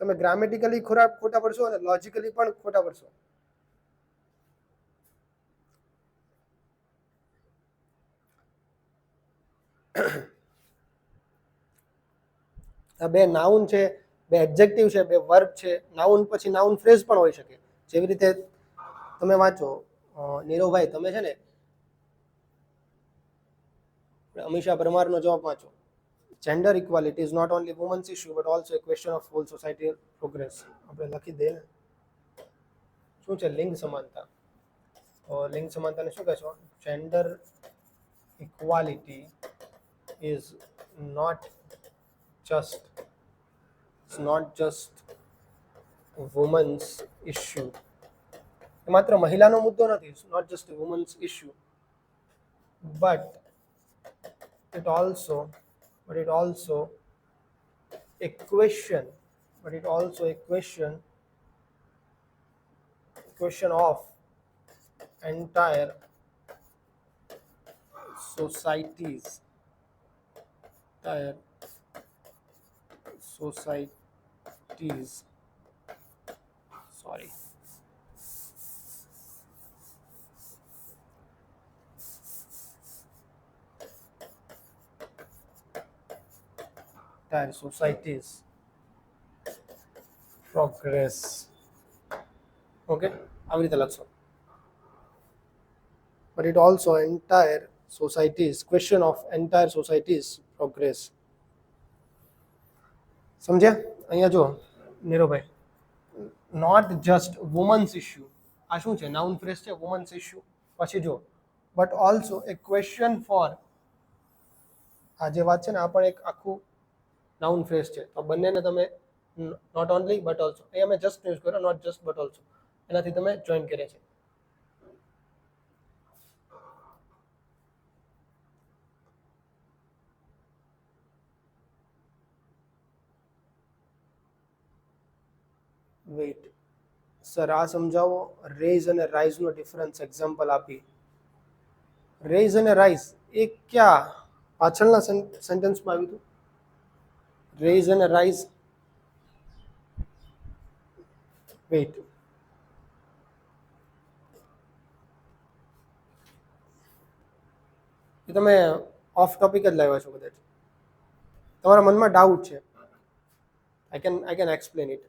તમે ગ્રામેટિકલી ખોટા પડશો અને લોજિકલી પણ ખોટા પડશો. આ બે નાઉન છે, બે એડજેક્ટિવ છે, બે વર્બ છે. નાઉન પછી નાઉન ફ્રેઝ પણ હોઈ શકે. જેવી રીતે તમે વાંચો, નીરવભાઈ તમે છે ને અમીષા પરમારનો જવાબ વાંચો. Gender equality is not only women's issue but also a question of whole society progress. આપણે લખી દઈએ ને શું છે, લિંગ સમાનતા. તો લિંગ સમાનતાને શું કહેશો? Gender equality is not just women's issue એ માત્ર મહિલાનો મુદ્દો નથી, it's not just a women's issue, but it also but it also a question but it also a question of entire societies entire societies sorry entire societies progress. Okay, આવી રીતે લખશો. But it also entire societies question of entire societies progress. સમજ્યા? અહીંયા જો નીરવભાઈ, not just women's issue, આ શું છે? નાઉન ફ્રેઝ છે, વુમન્સ ઇશ્યુ. પછી જો but also a question for, આ જે વાત છે ને આ પણ એક આખું નાઉન ફ્રેઝ છે. તો બંનેને તમે નોટ ઓનલી બટ ઓલ્સો, અહીંયા મેં જસ્ટ યુઝ કર્યો, નોટ જસ્ટ બટ ઓલ્સો, એનાથી તમે જોઈન કર્યા છે. વેઇટ સર, આ સમજાવો. રેઝ અને રાઇઝનો ડિફરન્સ એક્ઝામ્પલ આપી. રેઝ અને રાઇઝ એ ક્યાં પાછળના સેન્ટેન્સમાં આવ્યું હતું? રેઝ અને રાઇઝ, વેઇટ, એ તમે ઓફ ટોપિક જ લાવ્યા છો કદાચ, તમારા મનમાં ડાઉટ છે. I can explain it.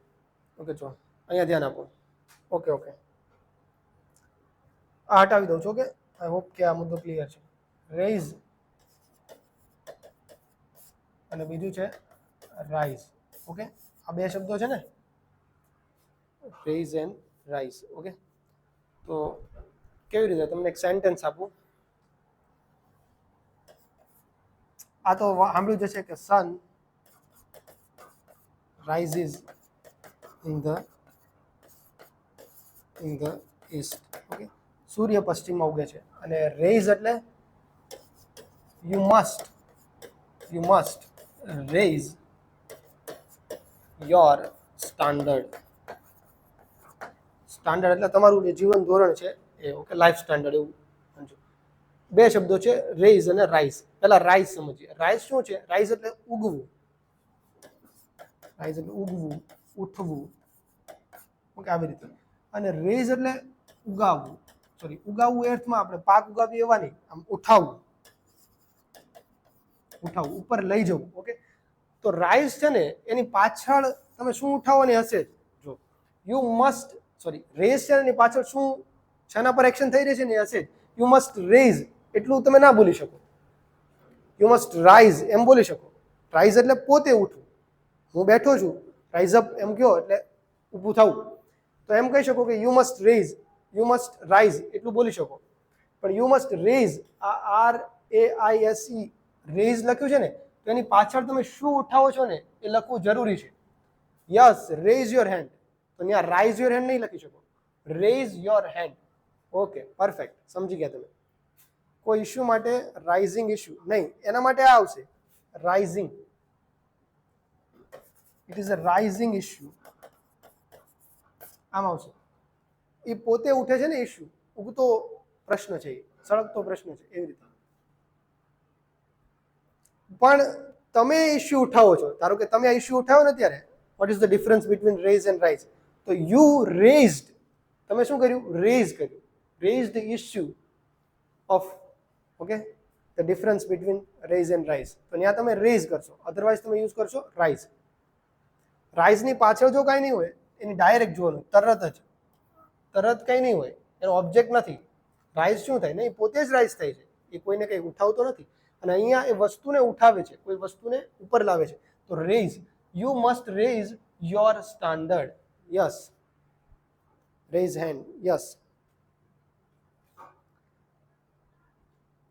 Okay, જો અહીંયા ધ્યાન આપો. ઓકે ઓકે, આ હટાવી દઉં છું. ઓકે, આઈ હોપ કે આ મુદ્દો ક્લિયર છે. રેઝ અને બીજું છે રાઇઝ. ઓકે, આ બે શબ્દો છે ને, રેઝ એન્ડ રાઇઝ. ઓકે, તો કેવી રીતે તમને એક સેન્ટેન્સ આપું. આ તો સાંભળ્યું જશે કે sun rises in the east. Okay, સૂર્ય પશ્ચિમમાં ઉગે છે. અને રેઝ એટલે you must raise your standard. Standard એટલે તમારું જે જીવન ધોરણ છે એ. ઓકે, લાઈફ સ્ટાન્ડર્ડ એવું સમજો. બે શબ્દો છે, રેઝ અને રાઇઝ. પહેલા રાઇઝ સમજીએ. રાઇઝ શું છે? રાઇઝ એટલે ઉગવું. રાઇઝ એટલે ઉગવું, ઉઠવું. ઓકે, આવી રીતે. અને રેઝ એટલે ઉગાવવું. સોરી, ઉગાવવું એ અર્થમાં આપણે પાક ઉગાવીએ એવા નહીં, આમ ઉઠાવવું, ઉપર લઈ જવું. ઓકે, તો રાઇઝ છે ને એની પાછળ તમે શું ઉઠાવવાની હશે? જો યુ મસ્ટ, સોરી, રેઝ છે એની પાછળ શું શાના પર એક્શન થઈ રહી છે ને હશે. યુ મસ્ટ રેઝ એટલું તમે ના બોલી શકો. યુ મસ્ટ રાઇઝ એમ બોલી શકો. રાઇઝ એટલે પોતે ઉઠવું. હું બેઠો છું, રાઇઝ અપ એમ કહો એટલે ઊભું થવું. તો એમ કહી શકો કે you must raise, you must rise એટલું બોલી શકો. પણ યુ મસ્ટ રેઝ, આ RAISE રેઝ લખ્યું છે ને, તો એની પાછળ તમે શું ઉઠાવો છો ને એ લખવું જરૂરી છે. Yes, rays your hand. તો ત્યાં રાઇઝ યોર હેન્ડ નહીં લખી શકો, rays your hand. Okay, perfect, સમજી ગયા તમે. કોઈ ઇશ્યુ માટે રાઇઝિંગ ઇશ્યુ નહીં, એના માટે આ આવશે rising. It is a rising issue, આમ આવશે. એ પોતે ઉઠે છે ને ઇશ્યુ, ઉગતો પ્રશ્ન છે, સળગતો પ્રશ્ન છે, એવી રીતે. પણ તમે ઇશ્યુ ઉઠાવો છો, ધારો કે તમે આ ઇશ્યુ ઉઠાવો ને ત્યારે, what is the difference between raise and rise? તો યુ રેઝડ, તમે શું કર્યું? રેઝ કર્યું. Raise the issue of, okay, the difference between raise and rise. તો ત્યાં તમે રેઝ કરશો, અધરવાઇઝ તમે યુઝ કરશો રાઇઝ. રાઇઝની પાછળ જો કાંઈ નહીં હોય, એની ડાયરેક્ટ જોવાનું, તરત કંઈ નહીં હોય, એનો ઓબ્જેક્ટ નથી. રાઇઝ શું થાય? નહીં, પોતે જ રાઇઝ થાય છે, એ કોઈને કંઈ ઉઠાવતો નથી. અને અહીંયા એ વસ્તુને ઉઠાવે છે, કોઈ વસ્તુને ઉપર લાવે છે. તો raise, you must raise your standard. Yes, raise hand. Yes,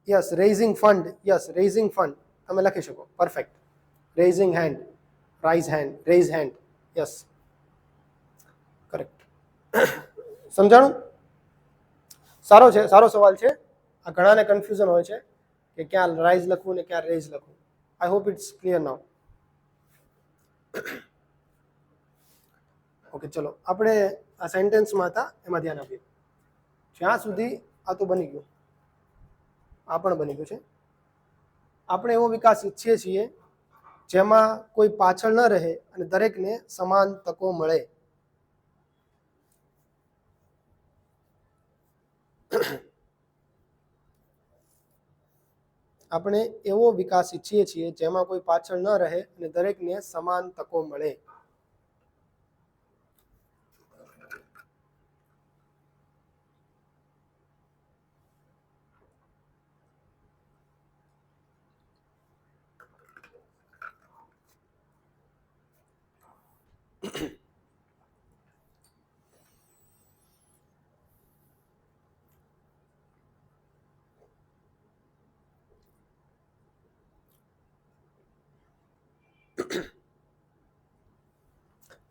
yes, raising fund. Yes, raising fund તમે લખી શકો, perfect. Raising hand, rise hand, raise hand. Yes, correct. સમજાણું? સારો સવાલ છે. આ ઘણાને કન્ફ્યુઝન હોય છે કે ક્યાં રાઇઝ લખવું ને ક્યાં રેઝ લખવું. I hope it's clear now. Okay, ચલો આપણે આ સેન્ટેન્સમાં હતા એમાં ધ્યાન આપીએ. જ્યાં સુધી આ તો બની ગયું, આ પણ બની ગયું છે. આપણે એવો વિકાસ ઈચ્છીએ છીએ જેમાં કોઈ પાછળ ન રહે અને દરેકને સમાન તકો મળે. આપણે એવો વિકાસ ઈચ્છીએ છીએ જેમાં કોઈ પાછળ ન રહે અને દરેકને સમાન તકો મળે.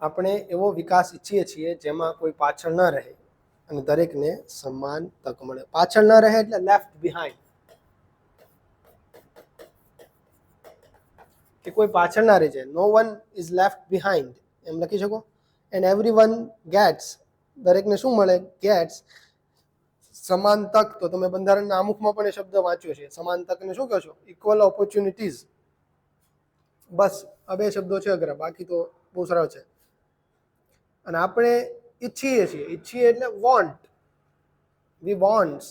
આપણે એવો વિકાસ ઈચ્છીએ છીએ જેમાં કોઈ પાછળ ન રહે અને દરેકને સમાન તક મળે. પાછળ ન રહે એટલે લેફ્ટ બિહાઇન્ડ, કે કોઈ પાછળ ના રહી જાય. નો વન ઇઝ લેફ્ટ બિહાઇન્ડ એમ લખી શકો. એન્ડ એવરીવન ગેટ્સ, દરેકને શું મળે? ગેટ્સ સમાન તક. તો તમે બંધારણના આમુખમાં પણ એ શબ્દ વાંચ્યો છે. સમાન તકને શું કહો છો? Equal opportunities. બસ આ બે શબ્દો છે અઘરા, બાકી તો બહુ સરળ છે. અને આપણે ઈચ્છીએ છીએ, ઈચ્છીએ એટલે વોન્ટ. વી વોન્ટ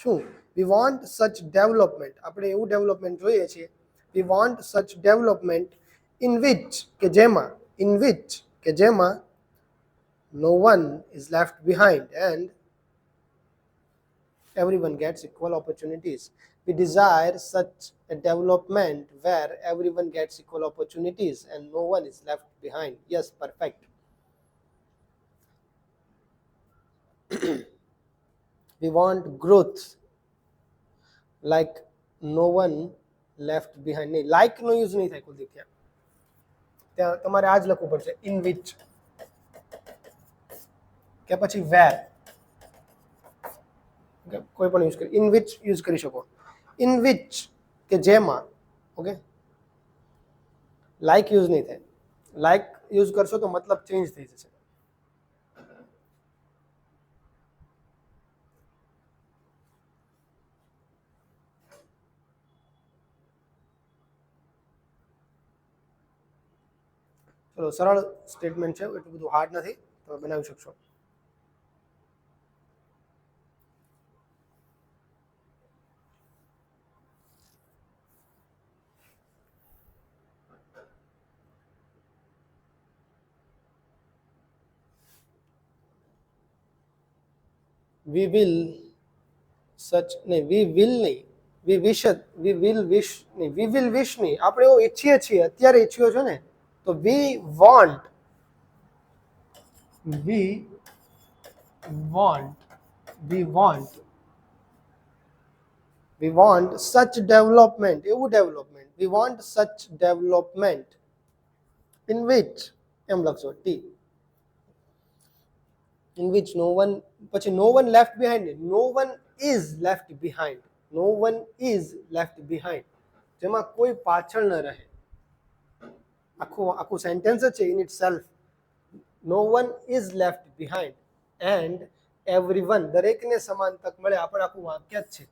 શું? We want such development. આપણે એવું ડેવલપમેન્ટ જોઈએ છીએ. We want such development in which, કે જેમાં no one is left behind and everyone gets equal opportunities. We desire such a development where everyone gets equal opportunities and no one is left behind. Yes, perfect. We want growth like no one left behind. નહીં, like નો use નહીં થાય કુલદીપ. ત્યાં તમારે આ જ લખવું પડશે, in which કે પછી where. કોઈ પણ યુઝ કરી, ઇન વિચ યુઝ કરી શકો. ઇન વિચ કે જેમાં. ઓકે, લાઈક યુઝ નહીં થાય. લાઈક યુઝ કરશો તો મતલબ ચેન્જ થઈ જશે. ચલો, સરળ સ્ટેટમેન્ટ છે, એટલું બધું હાર્ડ નથી, તમે બનાવી શકશો. વી વિલ સચ નહીં, વી વિલ નહીં, વી વિશ, વી વિલ વિશ નહીં, વી વિલ વિશ નહીં. આપણે એવું ઈચ્છીએ છીએ, અત્યારે ઈચ્છ્યો છો ને, તો we want, we want, we want, we want such development, એવું development. We want such development in which, એમ લખશો ટી. in which no one, પછી no one left behind, no one is left behind, no one is left behind, જેમાં કોઈ પાછળ ન રહે. આખું સેન્ટેન્સ જ છે in itself. no one is left behind and everyone, દરેકને સમાન તક મળે. આપણે આખું વાક્ય જ છે.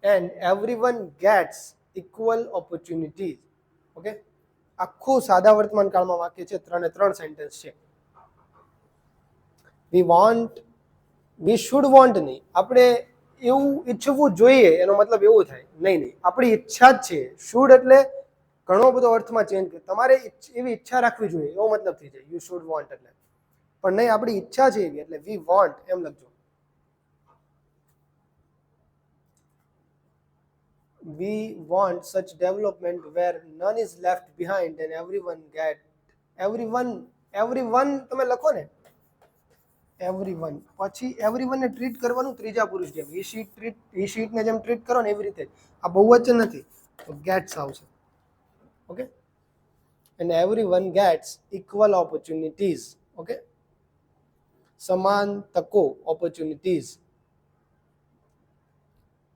and everyone gets equal opportunities. Okay, આખું સાદા વર્તમાન કાળમાં વાક્ય છે, 3 સેન્ટેન્સ છે. We want, we should want નહીં. આપણે એવું ઈચ્છવું જોઈએ એનો મતલબ એવો થાય. નહીં, આપણી ઈચ્છા જ છે. શુડ એટલે ઘણો બધો અર્થમાં ચેન્જ કરે. તમારે એવી ઈચ્છા રાખવી જોઈએ એવો મતલબ થઈ જાય યુ શુડ વોન્ટ એટલે. પણ નહીં, આપણી ઈચ્છા છે એવી, એટલે વી વોન્ટ એમ લખજો. We want such development where none is left behind and everyone get, everyone તમે લખો ને, એવરીવન, પછી એવરીવનને ટ્રીટ કરવાનું ત્રીજા પુરુષ જેમ. હી શીટને જેમ ટ્રીટ કરો ને એવી રીતે. આ બહુવચન નથી તો ગેટ્સ આવશે. Okay, and everyone gets equal opportunities. Okay, સમાન તકો, opportunities.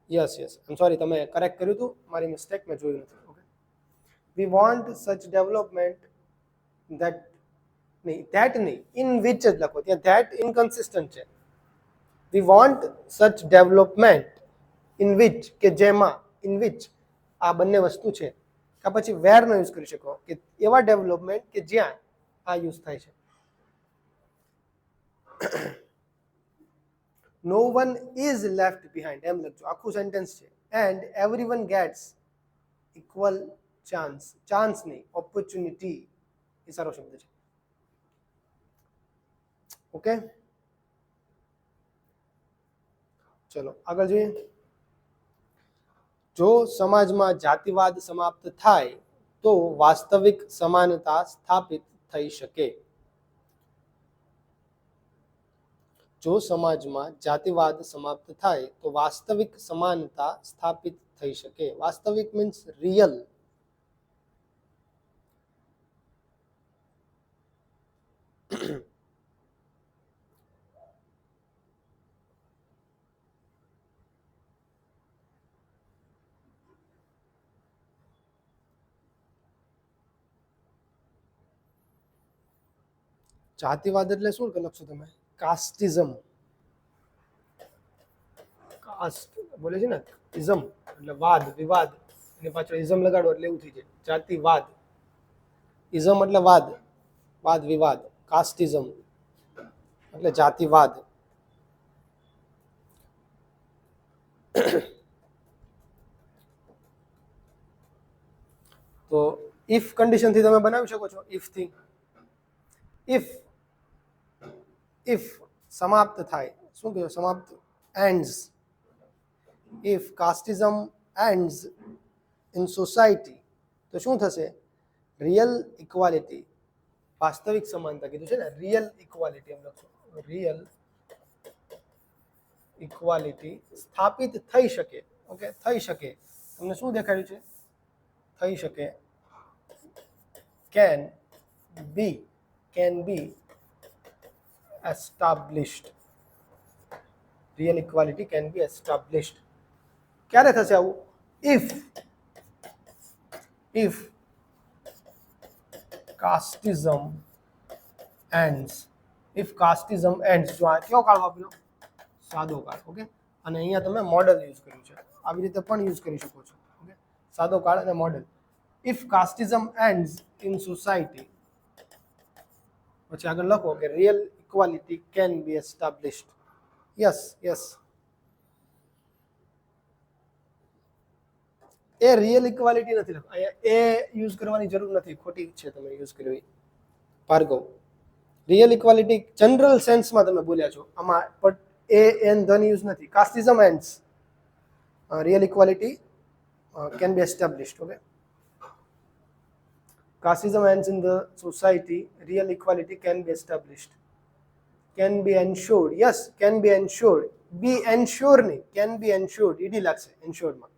Yes yes, I am sorry, તમે કરેક્ટ કર્યું હતું, મારી મિસ્ટેક, મેં જોયું નથી. Okay, we want such development that, નહીં ધેટ નહીં, ઇન વિચ જ લખો, ત્યાં ધેટ ઇનકન્સિસ્ટન્ટ છે. We want such development in which, કે જેમાં, ઇન વિચ આ બંને વસ્તુ છે, કે પછી વેર નો યુઝ કરી શકો, કે એવા ડેવલપમેન્ટ કે જ્યાં આ યુઝ થાય છે. No one is left behind, એમ લખજો, આખું સેન્ટેન્સ છે. And everyone gets equal chance, chance નહીં, ઓપોર્ચ્યુનિટી એ સારો શબ્દ છે. ઓકે, ચલો આગળ જોઈએ. જો સમાજમાં જાતિવાદ સમાપ્ત થાય તો વાસ્તવિક સમાનતા સ્થાપિત થઈ શકે. જો સમાજમાં જાતિવાદ સમાપ્ત થાય તો વાસ્તવિક સમાનતા સ્થાપિત થઈ શકે. વાસ્તવિક મીન્સ રિયલ. જાતિવાદ એટલે શું લખશો તમે? કાસ્ટિઝમ. કાસ્ટ બોલે છે ને, ઇઝમ એટલે વાદ, વિવાદ, એની પાછળ ઇઝમ લગાડો એટલે એવું થઈ જાય જાતિવાદ. ઇઝમ એટલે વાદ, વાદ વિવાદ. કાસ્ટિઝમ એટલે જાતિવાદ. તો ઇફ કન્ડિશન થી તમે બનાવી શકો છો. ઇફ થી, ઇફ સમાપ્ત થાય, શું કહ્યું? સમાપ્ત, ends. If casteism ends in society, તો શું થશે? રિયલ ઇક્વાલિટી, વાસ્તવિક સમાનતા કીધું છે ને, રિયલ ઇક્વાલિટી એમ લખો, રિયલ ઇક્વાલિટી સ્થાપિત થઈ શકે. ઓકે, થઈ શકે. તમને શું દેખાડ્યું છે? થઈ શકે. can be established. real equality can be established. ક્યારે થશે આવું? if casteism ends. if casteism ends, જો આ કયો કાળ વાપર્યો? સાદો કાળ. ઓકે, અને અહીંયા તમે મોડલ યુઝ કર્યું છે, આવી રીતે પણ યુઝ કરી શકો છો. ઓકે, સાદો કાળ અને model. if casteism ends in society, પછી આગળ લખો કે real equality can be established. Yes yes, A real equality નથી લખો, અહીંયા એ યુઝ કરવાની જરૂર નથી, ખોટી છે તમે યુઝ કરવી. ભાર્ગવ, રિયલ ઇક્વાલિટી જનરલ સેન્સમાં તમે બોલ્યા છો, આમાં પણ એ એન ધન યુઝ નથી. Casteism ends, real equality can be established. Okay, casteism ends in the society, real equality can be established. Can be ensured. Yes, can be ensured. Be ensure નહીં, can be ensured. ઈડી લાગશે ensured માં.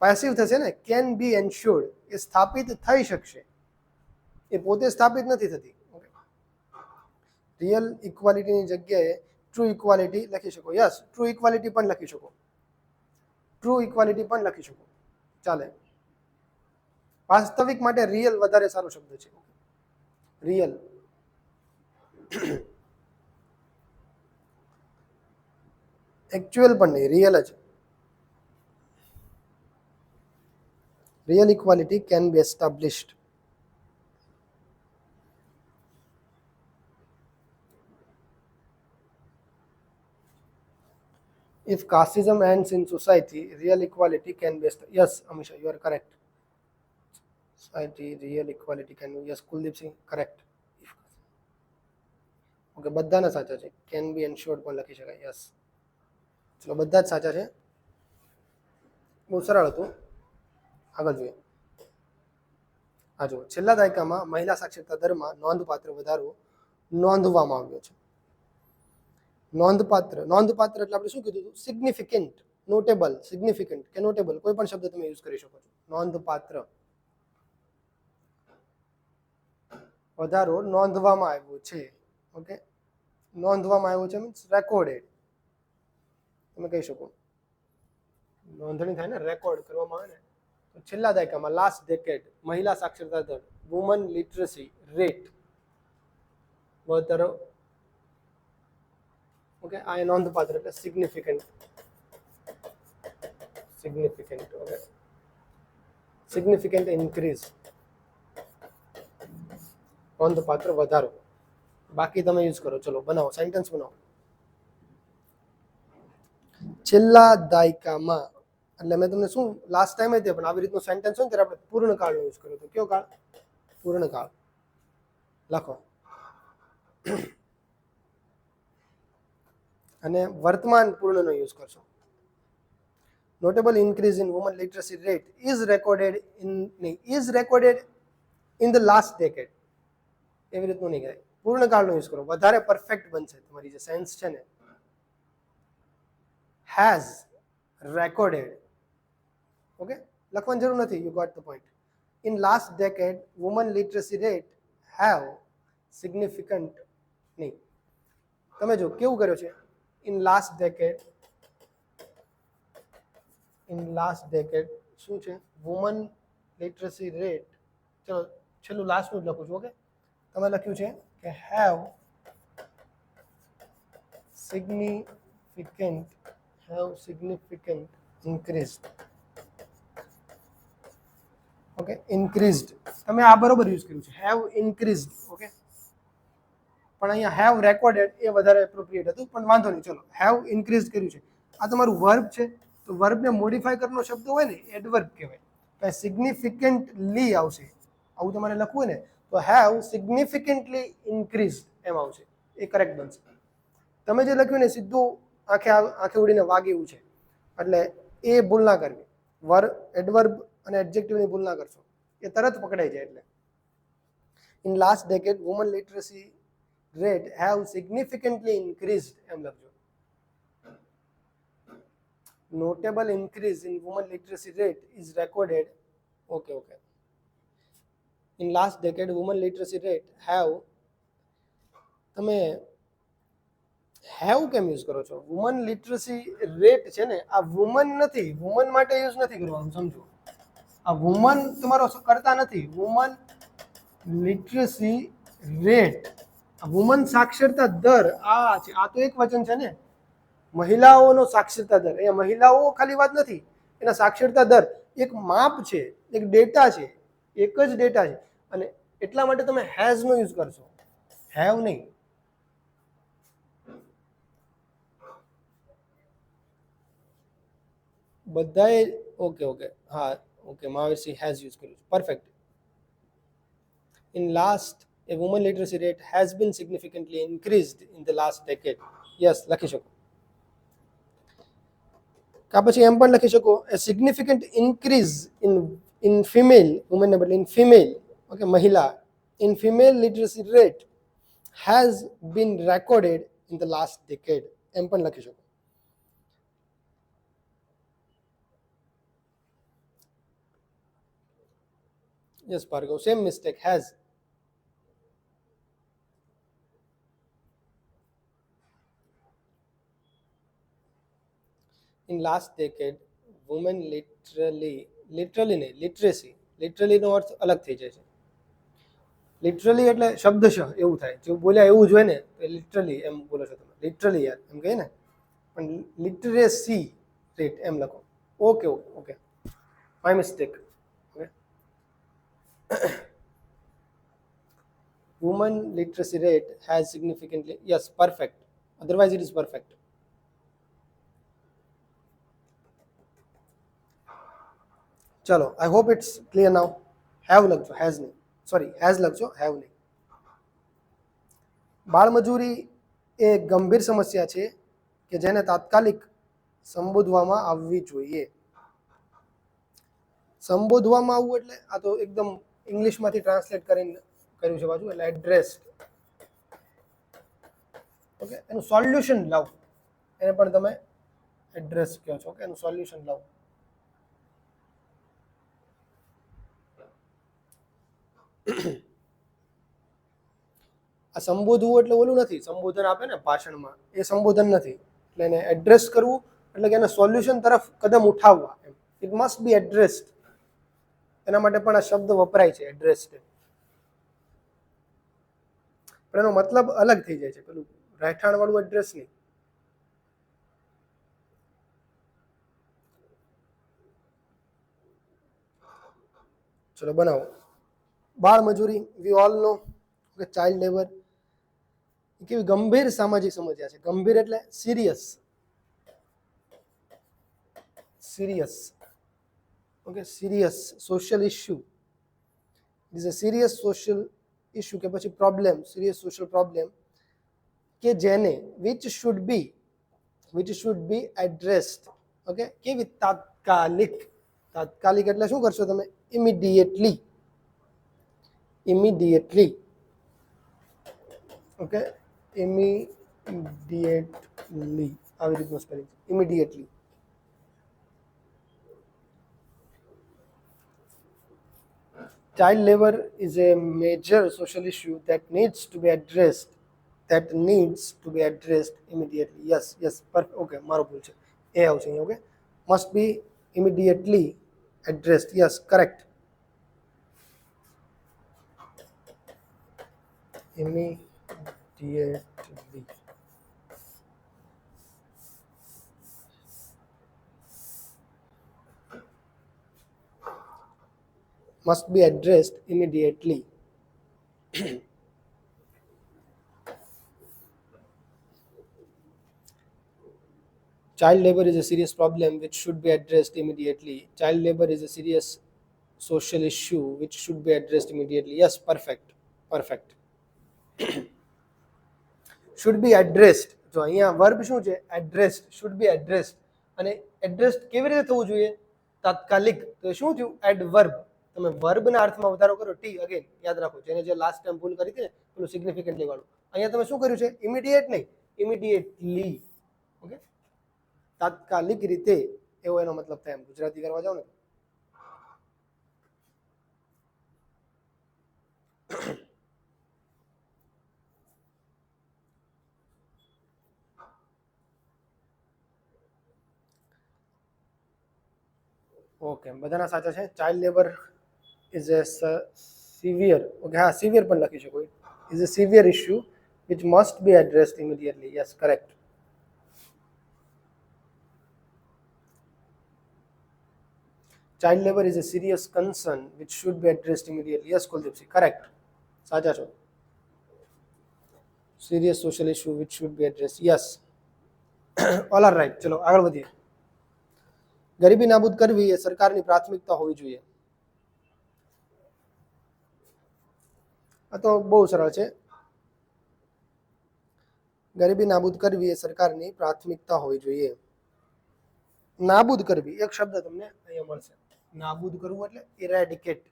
Passive થશે ને, can be ensured. એ સ્થાપિત થઈ શકશે, એ પોતે સ્થાપિત નથી થતી. ઓકે, રિયલ ઇક્વાલિટીની જગ્યાએ ટ્રુ ઇક્વાલિટી લખી શકો. યસ, ટ્રુ ઇક્વાલિટી પણ લખી શકો. ટ્રુ ઇક્વાલિટી પણ લખી શકો, ચાલે. વાસ્તવિક માટે રિયલ વધારે સારો શબ્દ છે. રિયલ. એકચ્યુઅલ પણ નહીં, રિયલ જ. Real equality can be established. If casteism ends in society, real equality can be established. Yes, Amisha, you are correct. Society, real equality can be. Yes, Kuldeep Singh, correct. Okay, બધાના સાચા છે. Can be એન્શ્યોર્ડ પણ લખી શકાય. Yes, ચલો બધા જ સાચા છે. બહુ સરળ હતું. આગળ જોઈએ. આ જુઓ, છેલ્લા દાયકામાં મહિલા સાક્ષરતા દરમાં નોંધપાત્ર વધારો નોંધવામાં આવ્યો છે. નોંધપાત્ર, નોંધપાત્ર એટલે આપણે શું કીધું હતું? સિગ્નિફિકન્ટ, નોટેબલ, સિગ્નિફિકન્ટ કે નોટેબલ, કોઈ પણ શબ્દ તમે યુઝ કરી શકો છો. નોંધપાત્ર વધારો નોંધવામાં આવ્યો છે. ઓકે, નોંધવામાં આવ્યું છે મીન્સ રેકોર્ડેડ. તમે કહી શકો નોંધણી થાય ને, રેકોર્ડ કરવામાં આવે ને. તો છેલ્લા દાયકામાં લાસ્ટ ડેકેડ મહિલા સાક્ષરતા દર વુમન લિટરસી રેટ વધારો. ઓકે, આ એ નોંધપાત્ર એટલે સિગ્નિફિકન્ટ. ઓકે, સિગ્નિફિકન્ટ ઇન્ક્રીઝ, નોંધપાત્ર વધારો. બાકી તમે યુઝ કરો. ચલો બનાવો, સેન્ટેન્સ બનાવો. છેલ્લા દાયકામાં એટલે મેં તમને શું લાસ્ટ ટાઈમ હતી પણ આવી રીતનું સેન્ટેન્સ હોય ને ત્યારે આપણે પૂર્ણકાળનો યુઝ કર્યો હતો. કયો કાળ? પૂર્ણકાળ. લખો. અને વર્તમાન પૂર્ણનો યુઝ કરશો. Notable increase in woman literacy rate is recorded in the last decade. એવી રીતનું નહીં કહેવાય. પૂર્ણકાળનો યુઝ કરો, વધારે પરફેક્ટ બનશે તમારી જે સેન્સ છે ને. has recorded. Okay, લખવાની જરૂર નથી. You got the point. In last decade, women literacy rate have significant. નહીં, તમે જો કેવું કર્યો છે. In last decade શું છે? women literacy rate. ચલો છેલ્લું લાસ્ટનું જ લખું છું. ઓકે, તમે લખ્યું છે કે have significant increased. Okay, increased તમે આ બરોબર યુઝ કર્યું છે. have increased. ઓકે, પણ અહીંયા have recorded એ વધારે એપ્રોપ્રિએટ હતું, પણ વાંધો નહીં. ચલો have increased કર્યું છે. આ તમારું વર્બ છે, તો વર્બને મોડિફાય કરવાનો શબ્દ હોય ને એડવર્બ કહેવાય. તો સિગ્નિફિકન્ટલી આવશે. આવું તમારે લખવું હોય ને તો have significantly increased એમ આવશે. એ કરેક્ટ બનશે. તમે જે લખ્યું ને સીધું આંખે ઉડીને વાગે એવું છે, એટલે એ ભૂલ ના કરવી. એડવર્બ અને એડજેક્ટિવની ભૂલ ના કરશો, એ તરત પકડાઈ જાય. એટલે in last decade woman literacy rate have significantly increased એમ લખજો. Notable increase in woman literacy rate is recorded. Okay, in last decade woman literacy rate have. તમે હેવ કેમ યુઝ કરો છો? વુમન લિટરસી રેટ છે ને, આ વુમન નથી, વુમન માટે યુઝ નથી કરવાનું. સમજો, આ વુમન તમારો કરતા નથી. વુમન લિટરસી રેટ, વુમન સાક્ષરતા દર આ છે. આ તો એક વચન છે ને, મહિલાઓનો સાક્ષરતા દર. અહીંયા મહિલાઓ ખાલી વાત નથી, એના સાક્ષરતા દર એક માપ છે, એક ડેટા છે, એક જ ડેટા છે. અને એટલા માટે તમે હેઝ નો યુઝ કરશો, હેવ નહીં. બધાએ ઓકે હા ઓકે, મહાવીરસિંહ હેઝ યુઝ કર્યું છે. Perfect. In last a woman literacy rate has been significantly increased in the last decade. Yes, લખી શકો. કા પછી એમ પણ લખી શકો a significant increase in female women ને બદલે in female. ઓકે, મહિલા. in female literacy rate has been recorded in the last decade. એમ પણ લખી શકો. Yes, Bhargav, same mistake, has. In last decade, women literally નો અર્થ અલગ થઈ જાય છે. લિટરલી એટલે શબ્દશઃ એવું થાય, જો બોલ્યા એવું જ હોય ને તો લિટરલી એમ બોલો છો તમે. લિટરલી યાર એમ કહીએ ને, પણ લિટરેસી રેટ એમ લખો. Okay, my mistake. Women literacy rate has significantly, yes, perfect. Otherwise it is perfect. ચલો, I hope it's clear now. Have લખજો, has નહીં. સોરી, has લખજો, have નહીં. બાળમજૂરી એ ગંભીર સમસ્યા છે કે જેને તાત્કાલિક સંબોધવામાં આવવી જોઈએ. સંબોધવામાં આવવું એટલે આ તો એકદમ ઇંગ્લિશમાંથી ટ્રાન્સલેટ કરીને કર્યું છે બાજુ, એટલે એડ્રેસ. ઓકે, એનું સોલ્યુશન લાવ, એને પણ તમે એડ્રેસ કહો છો. ઓકે, એનું સોલ્યુશન લાવ. આ સંબોધવું એટલે ઓલું નથી, સંબોધન આપે ને ભાષણમાં, એ સંબોધન નથી. એટલે એને એડ્રેસ કરવું એટલે કે એને સોલ્યુશન તરફ કદમ ઉઠાવવા. It must be addressed. એના માટે પણ આ શબ્દ વપરાય છે, એડ્રેસ્ડ. પણ એનો મતલબ અલગ થઈ જાય છે, પેલું રહેઠાણ વાળું એડ્રેસ નહીં. ચલો બનાવો. બાળ મજૂરી, વી ઓલ નો કે ચાઇલ્ડ લેબર કેવી ગંભીર સામાજિક સમસ્યા છે. ગંભીર એટલે serious, serious. Okay, serious social issue. Is a serious social issue કે પછી પ્રોબ્લેમ, સિરિયસ સોશિયલ પ્રોબ્લેમ કે જેને which should be addressed. Okay, કેવી તાત્કાલિક. તાત્કાલિક એટલે શું કરશો તમે? ઇમિડિયેટલી. ઓકે, ઇમિડિયેટલી આવી રીતનું spelling. Immediately. Child labor is a major social issue that needs to be addressed. Immediately. Yes, perfect. Okay, મારો ભૂલ છે, એ આવશે અહીં. Okay, must be immediately addressed. Yes, correct. Immediately. Must be addressed immediately. Child labor is a serious problem which should be addressed immediately. Child labor is a serious social issue which should be addressed immediately. Yes, perfect. Should be addressed. જો અહીંયા verb શું છે? Addressed. should be addressed. અને addressed કેવી રીતે થવું જોઈએ? તાત્કાલિક. તો શું થયું? એડવર્બ. તમે વર્બના અર્થમાં વધારો કરો. ટી અગેન યાદ રાખો, જેને જે લાસ્ટ ટાઈમ ભૂલ કરી હતી ને પેલું સિગ્નિફિકન્ટલી વાળું, અહીંયા તમે શું કર્યું છે? ઇમિડિયેટ નહીં, ઇમિડિયેટલી. ઓકે, તાત્કાલિક રીતે એવો એનો મતલબ થાય. એમ ગુજરાતી કરવા જાવ ને. ઓકે, બધાના સાચા છે. Child labour is A severe. Okay, હા, સિવિયર પણ લખી શકો. Is a severe issue which must be addressed immediately. Yes, correct. Child labor is a serious concern which should be addressed immediately. Yes, Kuldeepsી, correct. સાચા છો. Serious social issue which should be addressed. Yes. All are right. ચલો આગળ વધીએ. ગરીબી નાબૂદ કરવી એ સરકારની પ્રાથમિકતા હોવી જોઈએ. આ તો બહુ સરળ છે. ગરીબી નાબૂદ કરવી એ સરકારની પ્રાથમિકતા હોવી જોઈએ. નાબૂદ કરવી એક શબ્દ તમને અહીંયા મળશે. નાબૂદ કરવું એટલે ઇરેડિકેટ.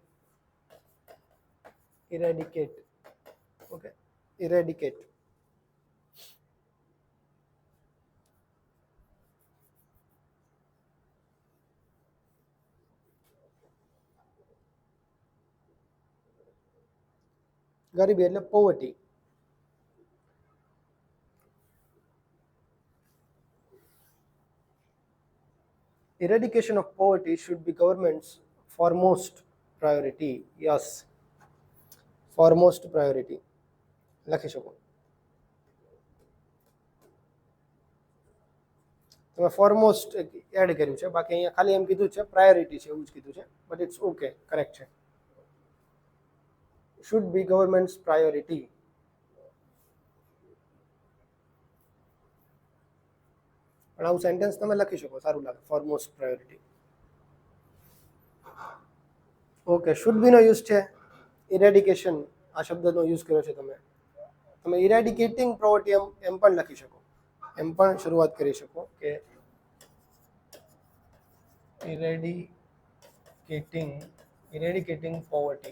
ઓકે, ઇરેડિકેટ. ગરીબી એટલે poverty. Eradication of poverty should be government's foremost priority. Yes, foremost priority લખી શકો. તમે ફોરમોસ્ટ એડ કર્યું છે, બાકી અહીંયા ખાલી એમ કીધું છે પ્રાયોરિટી છે, એવું જ કીધું છે, બટ ઇટ્સ ઓકે, કરેક્ટ છે. should be government's priority. પણ આવું સેન્ટેન્સ તમે લખી શકો, સારું લાગે. Foremost priority. Okay, should be no use છે. ઇરેડિકેશન આ શબ્દનો યુઝ કર્યો છે તમે ઇરેડિકેટિંગ પ્રોવર્ટી એમ પણ લખી શકો, એમ પણ શરૂઆત કરી શકો કે ઇરેડિકેટિંગ પોવર્ટી.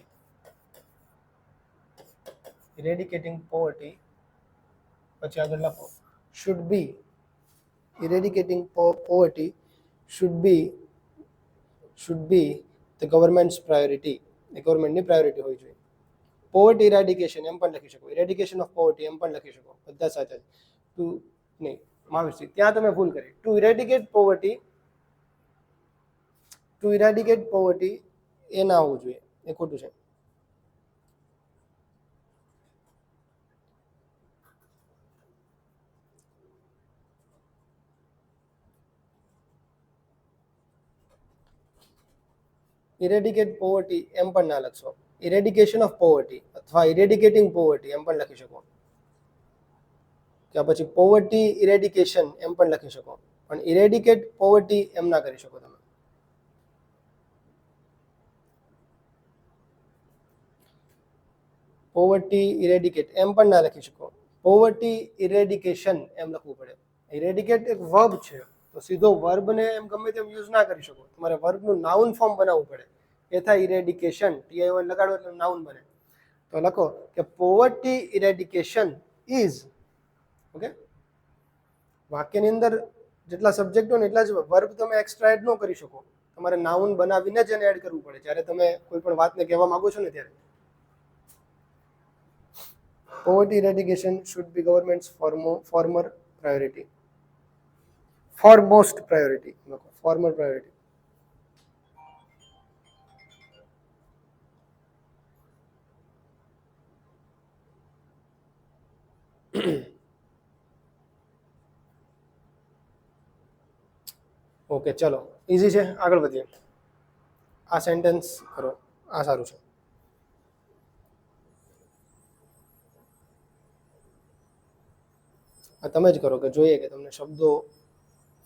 પછી આગળ લખો should be. Eradicating poverty should be the government's priority. એ ગવર્મેન્ટની પ્રાયોરિટી હોવી જોઈએ. પોવર્ટી ઇરેડિકેશન એમ પણ લખી શકો, ઇરેડિકેશન ઓફ પોવર્ટી એમ પણ લખી શકો, બધા સાચા છે. ટુ નહીં માવિશ્રી ત્યાં તમે ભૂલ કરી. ટુ ઇરેડિકેટ પોવર્ટી એ ના આવવું જોઈએ, એ ખોટું છે. ઇરેડિકેટ પોવર્ટી એમ પણ ના લખશો, ઇરેડિકેશન ઓફ પોવર્ટી અથવા ઇરેડિકેટિંગ પોવર્ટી એમ પણ લખી શકો, કે પછી પોવર્ટી ઇરેડિકેશન એમ પણ લખી શકો, પણ ઇરેડિકેટ પોવર્ટી એમ ના કરી શકો તમે. પોવર્ટી ઇરેડિકેટ એમ પણ ના લખી શકો, પોવર્ટી ઇરેડિકેશન એમ લખવું પડે. ઇરેડિકેટ એક વર્બ છે, તો સીધો વર્બને એમ ગમે તેમ યુઝ ના કરી શકો, તમારે વર્બનું નાઉન ફોર્મ બનાવવું પડે. એ થાય ઇરેડિકેશન, TION લગાડો એટલે નાઉન બને. તો લખો કે પોવર્ટી ઇરેડિકેશન ઇઝ, ઓકે. વાક્યની અંદર જેટલા સબ્જેક્ટ હોય ને એટલા જ વર્બ તમે એક્સ્ટ્રા એડ ન કરી શકો, તમારે નાઉન બનાવીને જ એને એડ કરવું પડે જ્યારે તમે કોઈ પણ વાતને કહેવા માંગો છો ને ત્યારે. Poverty eradication should be government's foremost priority. Foremost priority. Former priority. Okay ચલો, ઇઝી છે, આગળ વધીએ. આ સેન્ટેન્સ કરો, આ સારું છે. આ તમે જ કરો કે જોઈએ કે તમને શબ્દો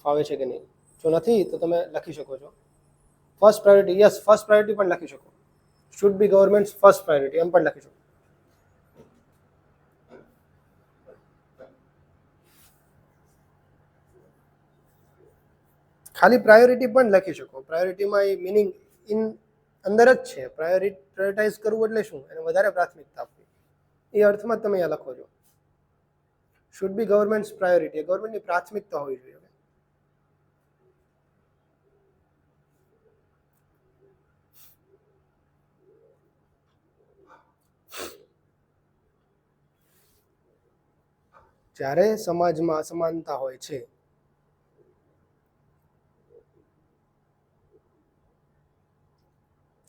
ફાવે છે કે નહીં. જો નથી તો તમે લખી શકો છો. First priority, yes first priority પણ લખી શકો. Should be government's first priority એમ પણ લખી શકો. ખાલી પ્રાયોરિટી પણ લખી શકો. પ્રાયોરિટીમાં એ મિનિંગ ઇન અંદર જ છે. પ્રાયોરિટાઇઝ કરવું એટલે શું? એને વધારે પ્રાથમિકતા આપવી, એ અર્થમાં જ તમે અહીંયા લખો છો. શુડ બી ગવર્મેન્ટ્સ પ્રાયોરિટી, ગવર્મેન્ટની પ્રાથમિકતા હોવી જોઈએ. જ્યારે સમાજમાં અસમાનતા હોય છે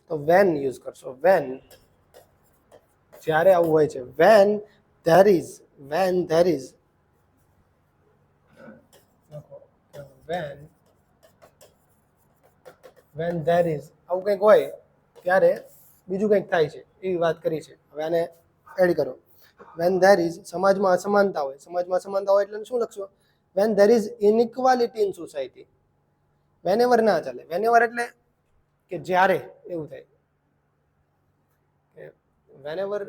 તો વેન યુઝ કરશો. વેન, જ્યારે આવું હોય છે. When there is, when there is, when there is આવું કંઈક હોય ત્યારે બીજું કંઈક થાય છે એવી વાત કરી છે. હવે આને એડ કરો. વેન ધેર ઇઝ, સમાજમાં અસમાનતા હોય, સમાજમાં અસમાનતા હોય એટલે શું લખશો? When there is inequality in society. Whenever ના ચાલે. વેનેવર એટલે કે જ્યારે એવું થાય. વેનેવર,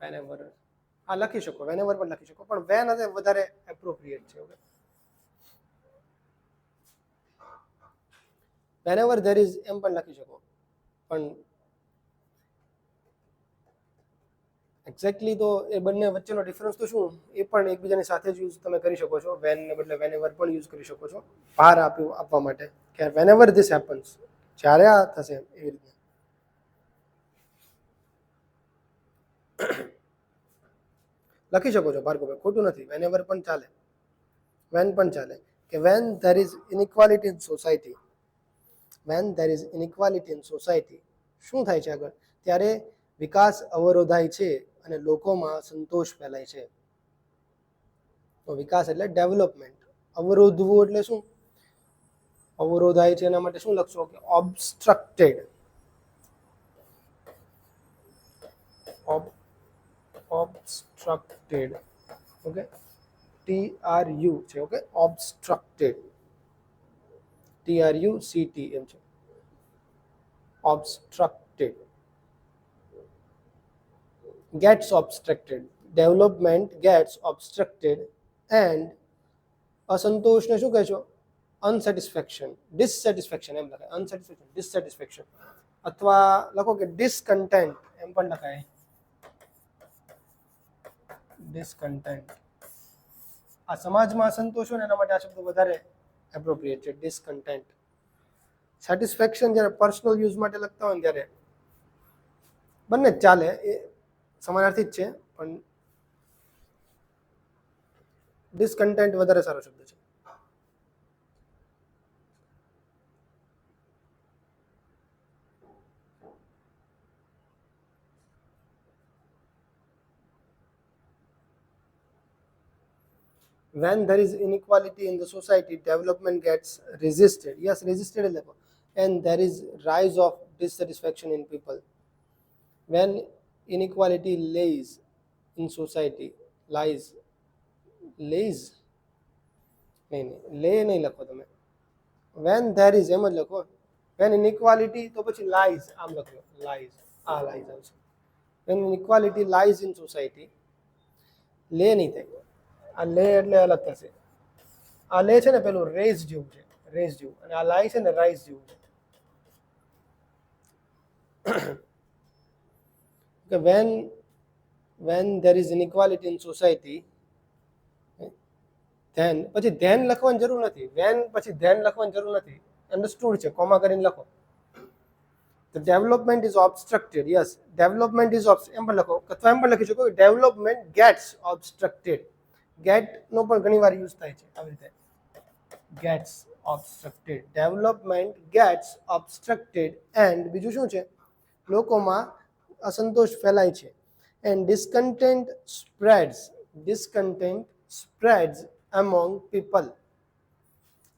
વેનેવર આ લખી શકો, વેનેવર પણ લખી શકો, પણ વેન હશે વધારે એપ્રોપ્રિએટ છે. વેનેવર ધેર ઇઝ એમ પણ લખી શકો, પણ એક્ઝેક્ટલી તો એ બંને વચ્ચેનો ડિફરન્સ તો શું, એ પણ એકબીજાની સાથે જ યુઝ તમે કરી શકો છો. વેન ને બદલે વેનેવર પણ યુઝ કરી શકો છો ભાર આપવા માટે, કે વેનેવર ધીસ હેપન્સ, જ્યારે આ થશે એવી રીતે. લખી શકો છો ભાર્ગવભાઈ, ખોટું નથી. વેનેવર પણ ચાલે, વેન પણ ચાલે. કે when there is inequality in society, when there is inequality in society, શું થાય છે આગળ? ત્યારે વિકાસ અવરોધાય છે અને લોકોમાં સંતોષ ફેલાય છે. તો વિકાસ એટલે ડેવલપમેન્ટ, અવરોધવું એટલે શું? અવરોધાય છે એના માટે શું લખશો? કે ઓબસ્ટ્રક્ટેડ, obstructed, ઓકે, TRU છે, ઓકે, obstructed, TRUCT એમ છે, obstructed, gets obstructed, development gets obstructed and અસંતોષને શું કહેશો? અનસેટિસ્ફેક્શન, ડિસસેટિસ્ફેક્શન એમ લખાય. અનસેટિસ્ફેક્શન, ડિસસેટિસ્ફેક્શન, અથવા લખો કે ડિસકન્ટેન્ટ એમ પણ લખાય. ડિસકન્ટેન્ટ, આ સમાજમાં અસંતોષ હોય ને એના માટે આ શબ્દ વધારે એપ્રોપ્રિએટ છે, ડિસકન્ટેન્ટ. સેટિસ્ફેક્શન જ્યારે પર્સનલ યુઝ માટે લખતા હોય ને ત્યારે બંને જ ચાલે, એ સમાનાર્થી જ છે, પણ ડિસકન્ટેન્ટ વધારે સારો શબ્દ છે. When there is inequality in the society, development gets resisted. Yes, resisted એટલે and there is rise of dissatisfaction in people. When inequality lays in society, lies નહીં લે નહીં લખો તમે, when there is એમ જ લખો, when inequality તો પછી lies આમ લખો, lies lies આવશે. when inequality lies in society, લે નહીં થાય, આ લે એટલે અલગ થશે. આ લે છે ને પેલું રેઝ જેવું છે, રેઝ જેવું, અને આ લાઈ છે ને રાઈઝ જેવું છે. કે when there is inequality in society, then પછી ધેન લખવાની જરૂર નથી, when પછી ધેન લખવાની જરૂર નથી, અંડરસ્ટુડ છે, કોમા કરીને લખો. The development is obstructed. Yes, development is એમ પણ લખો, અથવા એમ પણ લખી શકો development gets obstructed. get નો પણ ઘણી વાર યુઝ થાય છે આવી રીતે, gets obstructed, development gets obstructed, and બીજું શું છે, લોકોમાં અસંતોષ ફેલાય છે, and discontent spreads among people,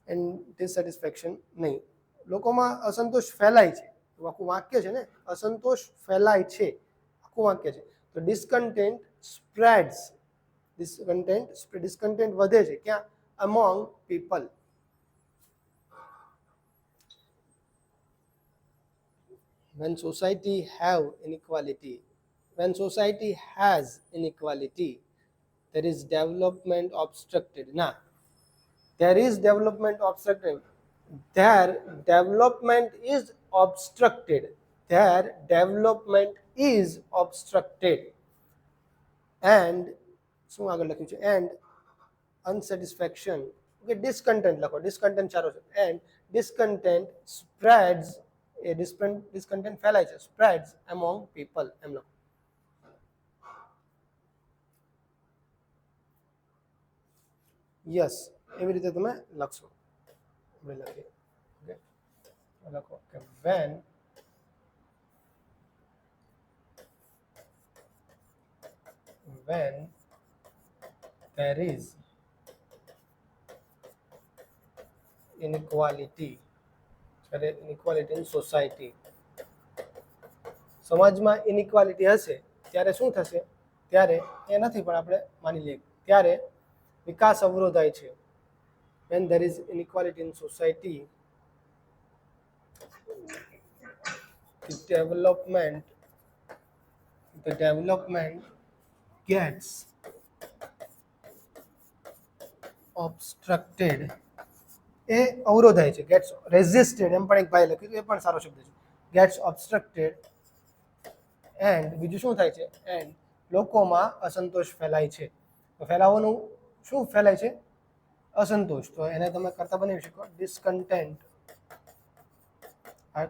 and dissatisfaction નહીં, લોકોમાં અસંતોષ ફેલાય છે, આખું વાક્ય છે ને, અસંતોષ ફેલાય છે આખું વાક્ય છે, તો discontent spreads, discontent વધે છે ક્યાં, among people. When society has inequality, there is development obstructed. Nah, there is development obstructed. Their development is obstructed. Their development is obstructed. And શું આગળ લખ્યું છે, and unsatisfaction, okay, discontent લખો, discontent સારો છે, and discontent spreads, A discontent ફેલાય છે, spreads among people એમ લખો. યસ, એવી રીતે તમે લખશો. લખો કે when there is inequality in society, સમાજમાં ઇનઇક્વાલિટી હશે ત્યારે શું થશે, ત્યારે એ નથી પણ આપણે માની લઈએ ત્યારે વિકાસ અવરોધાય છે. when there is inequality in society, the development gets obstructed, એ અવરોધાય છે, gets resisted એમ પણ એક ભાઈ લખ્યું, એ પણ સારો શબ્દ છે, gets obstructed, and બીજું શું થાય છે, and લોકોમાં અસંતોષ ફેલાય છે. તો ફેલાવાનું શું ફેલાય છે, અસંતોષ, તો એને તમે કરતા બનાવી શકો, ડિસ્કન્ટેન્ટ,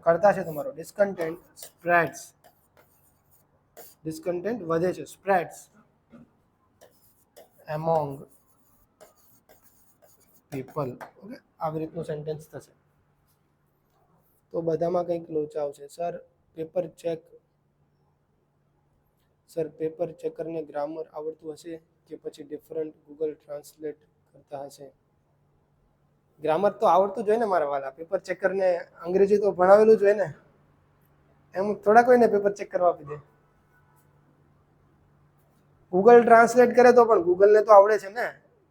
કરતા છે તમારો, ડિસ્કન્ટેન્ટ સ્પ્રેડ્સ, ડિસ્કન્ટેન્ટ વધે છે, સ્પ્રેડ્સ એમોંગ પીપલ. ઓકે, આવી રીતનું સેન્ટેન્સ થશે. તો બધામાં કંઈક લોચા આવશે. પેપર ચેકરને ગ્રામર આવડતું હશે કે પછી ડિફરન્ટ ગૂગલ ટ્રાન્સલેટ કરતા હશે? ગ્રામર તો આવડતું જ હોય ને મારા વાલા, પેપર ચેકરને અંગ્રેજી તો ભણાવેલું જ હોય ને, એમ થોડા કોઈને પેપર ચેક કરવા આપી દે. ગૂગલ ટ્રાન્સલેટ કરે તો પણ ગૂગલને તો આવડે છે ને,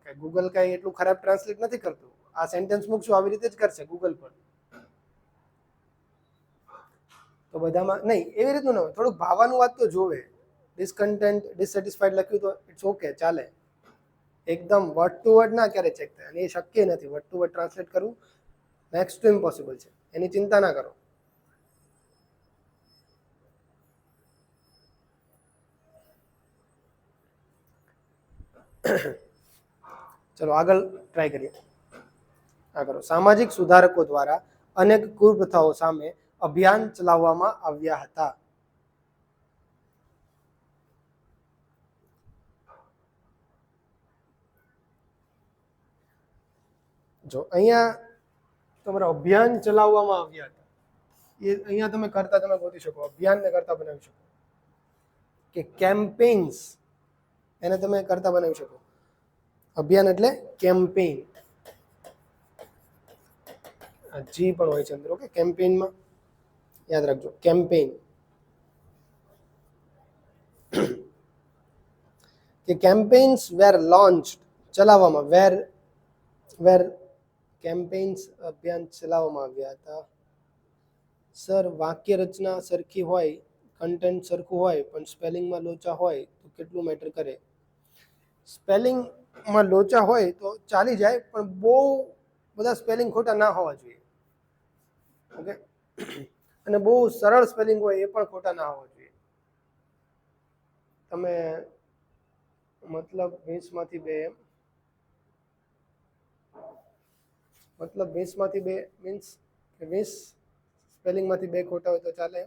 કે ગૂગલ કાંઈ એટલું ખરાબ ટ્રાન્સલેટ નથી કરતું. આ સેન્ટેન્સ મૂકશું આવી રીતે જ કરશે ગૂગલ પણ. તો બધામાં નહીં, એવી રીતનું ન હોય, થોડુંક ભાવવાનું વાત તો જોવે. ડિસકન્ટેન્ટ, ડિસસેટિસ્ફાઈડ લખ્યું તો ઇટ્સ ઓકે, ચાલે. એકદમ વર્ડ ટુ વર્ડ ના ક્યારે ચેક થાય, અને એ શક્ય નથી વર્ડ ટુ વર્ડ ટ્રાન્સલેટ કરવું, નેક્સ્ટ ટુ ઇમ્પોસિબલ છે, એની ચિંતા ના કરો. ચલો આગળ ટ્રાય કરીએ. આ કરો. સામાજિક સુધારકો દ્વારા અનેક કુપ્રથાઓ સામે અભિયાન ચલાવવામાં આવ્યા હતા. જો અહીંયા તમારા અભિયાન ચલાવવામાં આવ્યા હતા, એ અહીંયા તમે કરતા તમે ગોતી શકો, અભિયાનને કરતા બનાવી શકો, કે કેમ્પેન્સ એને તમે કરતા બનાવી શકો. અભિયાન એટલે કેમ્પેઇન, જી પણ હોય છે અંદર. ઓકે, કેમ્પેઇનમાં યાદ રાખજો, કેમ્પેઇન. કે કેમ્પેન્સ વેર લોન્ચ્ડ, ચલાવવામાં, વેર કેમ્પેન્સ અભિયાન ચલાવવામાં આવ્યા હતા. સર, વાક્ય રચના સરખી હોય, કન્ટેન્ટ સરખું હોય, પણ સ્પેલિંગમાં લોચા હોય તો કેટલું મેટર કરે? સ્પેલિંગમાં લોચા હોય તો ચાલી જાય, પણ બહુ બધા સ્પેલિંગ ખોટા ના હોવા જોઈએ. ઓકે, અને બહુ સરળ સ્પેલિંગ હોય એ પણ ખોટા ના હોવા જોઈએ. તમે મતલબ 20માંથી 2 એમ, મતલબ 20માંથી 2 મીન્સ કે 20 સ્પેલિંગમાંથી 2 ખોટા હોય તો ચાલે?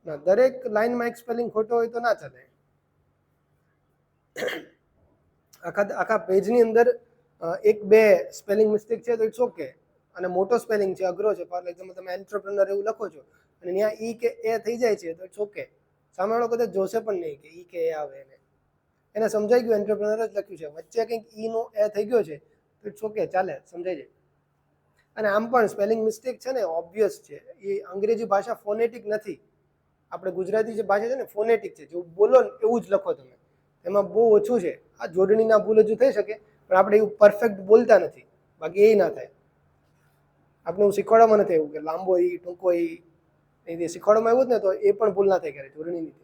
ના, દરેક લાઈનમાં એક સ્પેલિંગ ખોટો હોય તો ના ચાલે. આખા પેજની અંદર 1-2 સ્પેલિંગ મિસ્ટેક છે તો ઇટ્સ ઓકે, અને મોટો સ્પેલિંગ છે, અઘરો છે, ફોર એક્ઝામ્પલ તમે એન્ટરપ્રેન્યોર એવું લખો છો અને ત્યાં ઈ કે એ થઈ જાય છે તો ઇટ્સ ઓકે. સામેવાળો કદાચ જોશે પણ નહીં કે ઈ કે એ આવે, એને સમજાઈ ગયું એન્ટરપ્રેન્યોર જ લખ્યું છે, વચ્ચે કંઈક ઈ નો એ થઈ ગયો છે તો ઇટ્સ ઓકે, ચાલે, સમજાઈ જાય. અને આમ પણ સ્પેલિંગ મિસ્ટેક છે ને ઓબ્વિયસ છે. એ અંગ્રેજી ભાષા ફોનેટિક નથી. આપણે ગુજરાતી જે ભાષા છે ને ફોનેટિક છે, જેવું બોલો ને એવું જ લખો તમે, એમાં બહુ ઓછું છે. આ જોડણીના ભૂલ હજુ થઈ શકે, પણ આપણે એવું પરફેક્ટ બોલતા નથી, બાકી એ ના થાય. આપણે એવું શીખવાડવામાં નથી એવું કે લાંબો ઈ ટૂંકો ઈ, એ શીખવાડવામાં આવ્યું જ ને તો એ પણ ભૂલ ના થાય ક્યારે જોડણીની.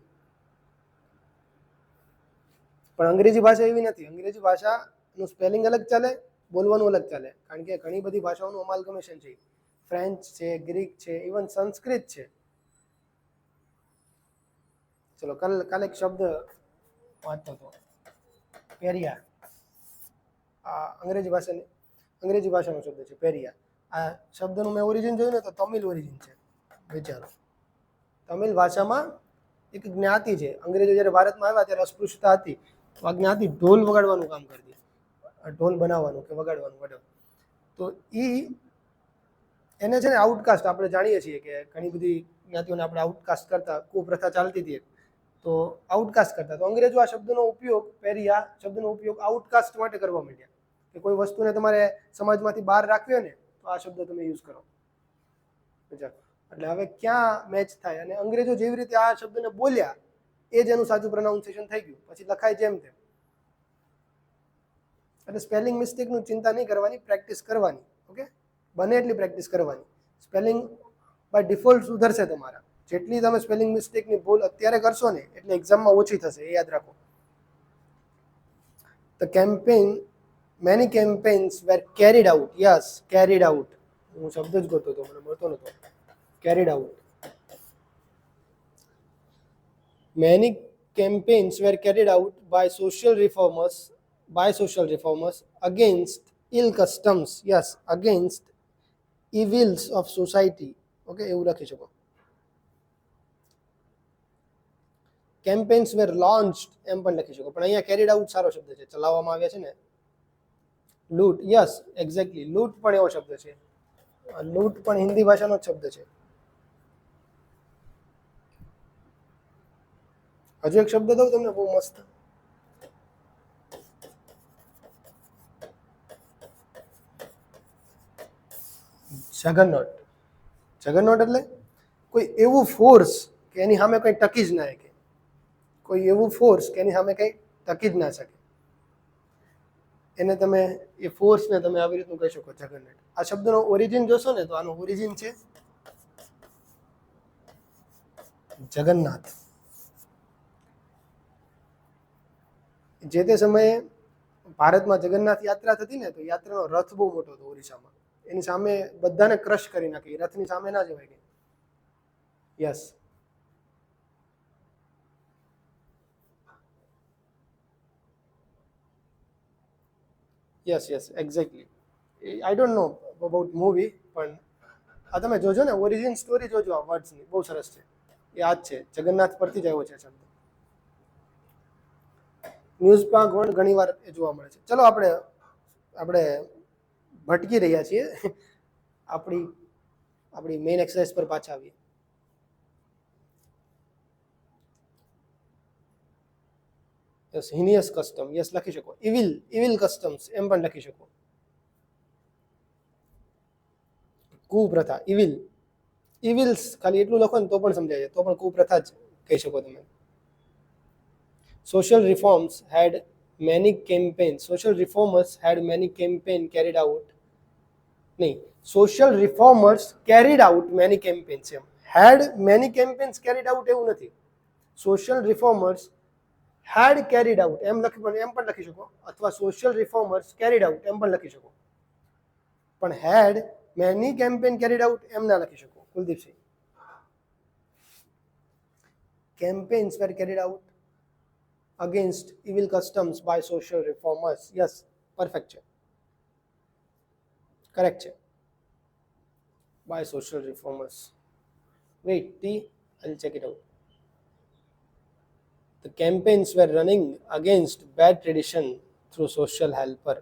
પણ અંગ્રેજી ભાષા એવી નથી. અંગ્રેજી ભાષાનું સ્પેલિંગ અલગ ચાલે, બોલવાનું અલગ ચાલે, કારણ કે ઘણી બધી ભાષાઓનું અમાલ્ગમેશન છે. ફ્રેન્ચ છે, ગ્રીક છે, ઇવન સંસ્કૃત છે. ચલો, કાલે એક શબ્દ વાંચતો હતો, પેરિયા. આ અંગ્રેજી ભાષાનો શબ્દ છે પેરિયા. આ શબ્દનું મેં ઓરિજિન જોયું ને તો તમિલ ઓરિજિન છે. વિચારો, તમિલ ભાષામાં એક જ્ઞાતિ છે. અંગ્રેજો જ્યારે ભારતમાં આવ્યા ત્યારે અસ્પૃશ્યતા હતી, તો આ જ્ઞાતિ ઢોલ વગાડવાનું કામ કરતી, ઢોલ બનાવવાનું કે વગાડવાનું વગેરે. તો એને છે ને આઉટકાસ્ટ, આપણે જાણીએ છીએ કે ઘણી બધી જ્ઞાતિઓને આપણે આઉટકાસ્ટ કરતા, કુપ્રથા ચાલતી હતી, તો આઉટકાસ્ટ કરતા. તો અંગ્રેજો આ શબ્દનો ઉપયોગ, પેરિયા શબ્દનો ઉપયોગ આઉટકાસ્ટ માટે કરવા માંડ્યા, કે કોઈ વસ્તુને તમારે સમાજમાંથી બહાર રાખવી હોય ને તો આ શબ્દ તમે યુઝ કરો. એટલે હવે ક્યાં મેચ થાય? અને અંગ્રેજો જેવી રીતે આ શબ્દને બોલ્યા એ જ એનું સાચું પ્રોનાઉન્સિએશન થઈ ગયું, પછી લખાય જેમ તેમ. એટલે સ્પેલિંગ મિસ્ટેકનું ચિંતા નહીં કરવાની, પ્રેક્ટિસ કરવાની. ઓકે, બને એટલી પ્રેક્ટિસ કરવાની. સ્પેલિંગ બાય ડિફોલ્ટ સુધરશે તમારા. જેટલી તમે સ્પેલિંગ મિસ્ટેકની ભૂલ અત્યારે કરશો ને એટલે એક્ઝામમાં ઓછી થશે, એ યાદ રાખો. The campaign, many campaigns were carried out. Yes, carried out. હું શબ્દ જ ગોતો હતો, મને મળતો નતો. Carried out. Many campaigns were carried out by social reformers against ill customs. Yes, against evils of society. Okay, એવું લખી શકો. કેમ્પેન્સ વેર લોન્ચ્ડ એમ પણ લખી શકો, પણ અહીંયા કેરીડ આઉટ સારો શબ્દ છે, ચલાવવામાં આવ્યા છે ને. લૂંટ, યસ, એક્ઝેક્ટલી, લૂંટ પણ એવો શબ્દ છે. લૂંટ પણ હિન્દી ભાષાનો જ શબ્દ છે. હજુ એક શબ્દ દઉં તમને બહુ મસ્ત, જગરનોટ. જગરનોટ એટલે કોઈ એવું ફોર્સ કે એની સામે કંઈ ટકી જ ના શકે. કોઈ એવું ફોર્સ કે એની સામે કંઈ ટકી જ ના શકે. એને તમે, એ ફોર્સને તમે આવી રીતનું કહી શકો, જગરનોટ. આ શબ્દનો ઓરિજિન જોશો ને તો આનો ઓરિજિન છે જગન્નાથ. જે તે સમયે ભારતમાં જગન્નાથ યાત્રા થતી ને, તો યાત્રાનો રથ બહુ મોટો હતો ઓરિસ્સામાં. એની સામે બધાને ક્રશ કરી નાખી. રથની સામે ના જવાય કે. Yes, yes, yes, exactly. I don't know about movie, પણ આ તમે જોજો ને, ઓરિજિન સ્ટોરી જોજો આ વર્ડ્સની, બહુ સરસ છે. એ આ જ છે, જગન્નાથ પરથી જ આવ્યો છે શબ્દ. ન્યૂઝમાં ઘણી વાર એ જોવા મળે છે. ચલો આપણે ભટકી રહ્યા છીએ. આપણી મેઇન એક્સરસાઇઝ પર પાછા આવીએ. યસ, હિનિયસ કસ્ટમ, યસ લખી શકો. ઇવિલ કસ્ટમ્સ એમ પણ લખી શકો. કુપ્રથા, ઇવિલ્સ ખાલી એટલું લખો ને તો પણ સમજાય જાય, તો પણ કુપ્રથા જ કહી શકો તમે. Social reforms had many campaigns. Social reformers had many campaigns carried out. નહીં, social reformers carried out many campaigns. Had many campaigns carried out એવું નથી. Social reformers had carried out એમ પણ લખી શકો, અથવા social reformers carried out એમ પણ લખી શકો. પણ had many campaign carried out એમ ના લખી શકો. Kuldeepsinh, campaigns were carried out against evil customs by social reformers. Yes, perfect છે, correct છે. By social reformers. Wait, I'll check it out. The campaigns were running against bad tradition through social helper.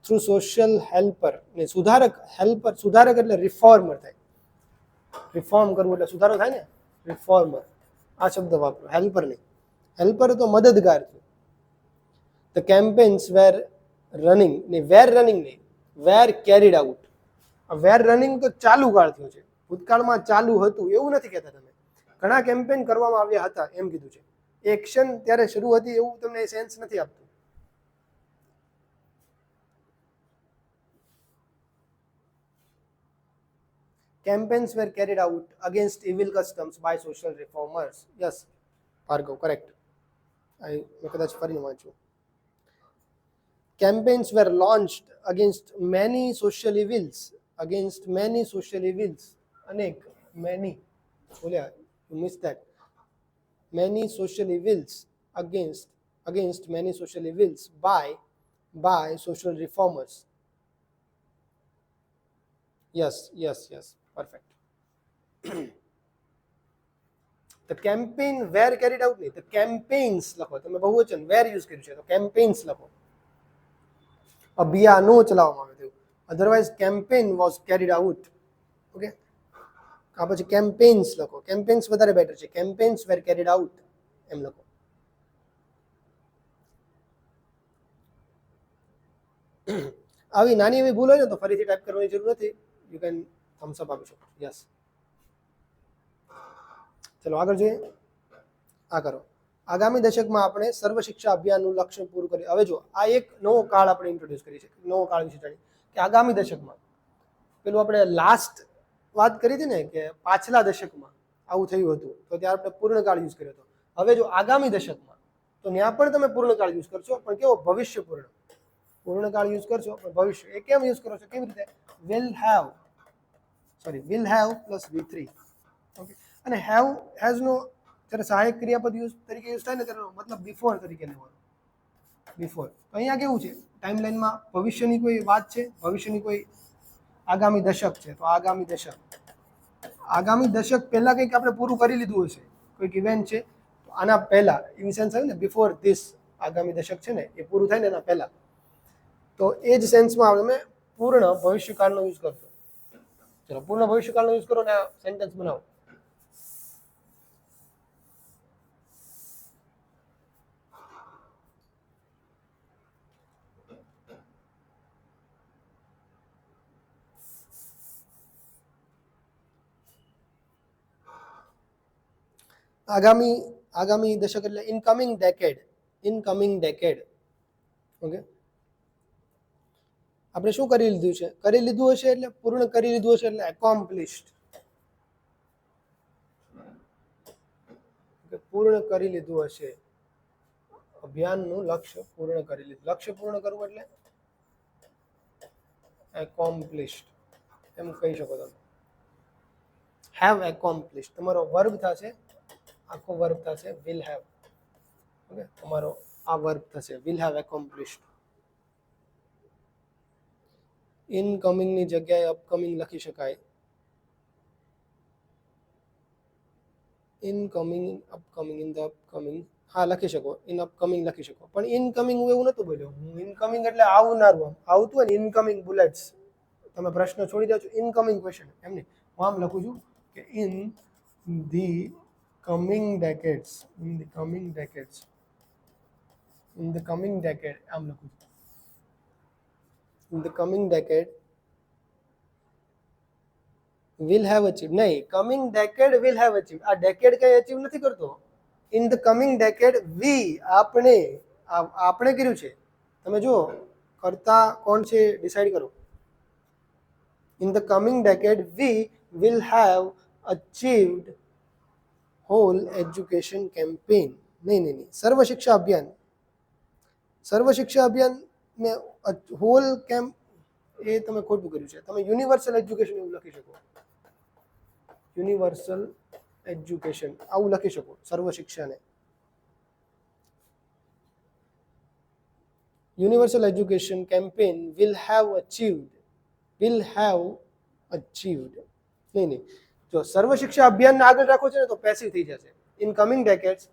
Through social helper ને સુધારક, helper સુધારક એટલે રિફોર્મર થાય. Reform કરવું એટલે સુધારો થાય ને, રિફોર્મર આ શબ્દ વાપરો, હેલ્પર નહીં. હેલ્પર તો મદદગાર છે. ધ કેમ્પેન્સ વેર રનિંગ ને વેર રનિંગ નહીં, વેર કેરીડ આઉટ. વેર રનિંગ તો ચાલુ કાળ થયો છે, ભૂતકાળમાં ચાલુ હતું એવું નથી કહેતા તમે. ઘણા કેમ્પેન કરવામાં આવ્યા હતા એમ કીધું છે. એક્શન ત્યારે શરૂ હતી એવું તમને સેન્સ નથી આપતું. Campaigns were carried out against evil customs by social reformers. Yes, Bhargav, correct. મેં કદાચ ફરીને વાંચ્યું. Campaigns were launched against many social evils. Against many social evils. અનેક, many. બોલ્યા, you missed that. Many social evils against many social evils by social reformers. Yes, perfect. The campaign were carried out નહીં, the campaigns લખો તમે, બહુવચન were use કર્યું છે તો campaigns લખો. અભિયાનો ચલાવવામાં આવ્યું હતું, otherwise campaign was carried out. Okay, આ પછી campaigns લખો, campaigns વધારે બેટર છે. campaigns were carried out એમ લખો. આવી નાની એવી ભૂલ હોય ને તો ફરીથી ટાઈપ કરવાની જરૂર નથી, યુ કેન થમ્સ અપ આપી શકો. યસ, ચલો આગળ જોઈએ. આ કરો. આગામી દશકમાં આપણે સર્વ શિક્ષા અભિયાનનું લક્ષ્ય પૂરું કરી. હવે જો આ એક નવો કાળ આપણે ઇન્ટ્રોડ્યુસ કરી છે, નવો કાળ વિશે જાણીએ કે આગામી દશકમાં. પેલું આપણે લાસ્ટ વાત કરી હતી ને કે પાછલા દશકમાં આવું થયું હતું, તો ત્યારે આપણે પૂર્ણકાળ યુઝ કર્યો હતો. હવે જો આગામી દશકમાં, તો ત્યાં પણ તમે પૂર્ણકાળ યુઝ કરશો, પણ કેવો ભવિષ્યપૂર્ણ પૂર્ણકાળ યુઝ કરશો, પણ ભવિષ્ય. એ કેમ યુઝ કરો છો, કેવી રીતે? will have plus V3. Okay, અને હેઝ નો જ્યારે સહાયક ક્રિયાપદ યુઝ તરીકે યુઝ થાય ને ત્યારે મતલબ બિફોર તરીકે લેવાનો. બિફોર તો અહીંયા કેવું છે, ટાઈમલાઈનમાં ભવિષ્યની કોઈ વાત છે, ભવિષ્યની કોઈ આગામી દશક છે, તો આગામી દશક પહેલા કંઈક આપણે પૂરું કરી લીધું હશે, કોઈક ઇવેન્ટ છે, તો આના પહેલા ઇન સેન્સ આવે ને બિફોર ધીસ, આગામી દશક છે ને એ પૂરું થાય ને એના પહેલા, તો એ જ સેન્સમાં તમે પૂર્ણ ભવિષ્યકાળનો યુઝ કરશો. ચલો, પૂર્ણ ભવિષ્યકાળનો યુઝ કરો ને સેન્ટેન્સ બનાવો. આગામી દશક એટલે ઇનકમિંગ ડેકેડ. ઓકે, આપણે શું કરી લીધું હશે એટલે પૂર્ણ કરી લીધું હશે એટલે એકોમ્પ્લિશ્ડ. પૂર્ણ કરી લીધું હશે, અભિયાનનું લક્ષ્ય પૂર્ણ કરી લીધું. લક્ષ્ય પૂર્ણ કરવું એટલે એકોમ્પ્લિશ્ડ એમ કહી શકો તમે. હેવ એકોમ્પ્લિશ્ડ તમારો વર્બ થશે, આખો વર્બ થશે વિલ હેવ. ઓકે, તમારો આ વર્બ થશે વિલ હેવ એકોમ્પ્લિશ્ડ. ઇનકમિંગની જગ્યાએ અપકમિંગ લખી શકાય. Incoming, upcoming, in the upcoming. હા લખી શકો, ઇન અપકમિંગ લખી શકો, પણ ઇનકમિંગ હું એવું નહોતું બોલ્યો. હું ઇનકમિંગ એટલે આવનારું, આમ આવતું હોય ને ઇનકમિંગ બુલેટ્સ, તમે પ્રશ્ન છોડી દો છો ઇનકમિંગ ક્વેશ્ચન એમ નહીં. હું આમ લખું છું કે in the coming decades, in the coming decades, in the coming decade, આમ લખું છું. In the coming decade will have achieved, નહીં, coming decade will have achieved. આ ડેકેડ કઈ અચીવ નથી કરતો. In the coming decade we, આપણે કર્યું છે. તમે જુઓ કરતા કોણ છે ડિસાઈડ કરો. In the coming decade we will have achieved whole education campaign. નહીં, સર્વ શિક્ષા અભિયાન, સર્વ શિક્ષા અભિયાન ને હોલ કેમ્પ, એ તમે ખોટું કર્યું છે. તમે યુનિવર્સલ એજ્યુકેશન એવું લખી શકો, યુનિવર્સલ એજ્યુકેશન આવું લખી શકો સર્વ શિક્ષાને. Universal education campaign will have achieved, નહીં, જો સર્વ શિક્ષા અભિયાનને આગળ રાખો છે ને તો પેસિવ થઈ જશે. ઇન કમિંગ ડેકેડ્સ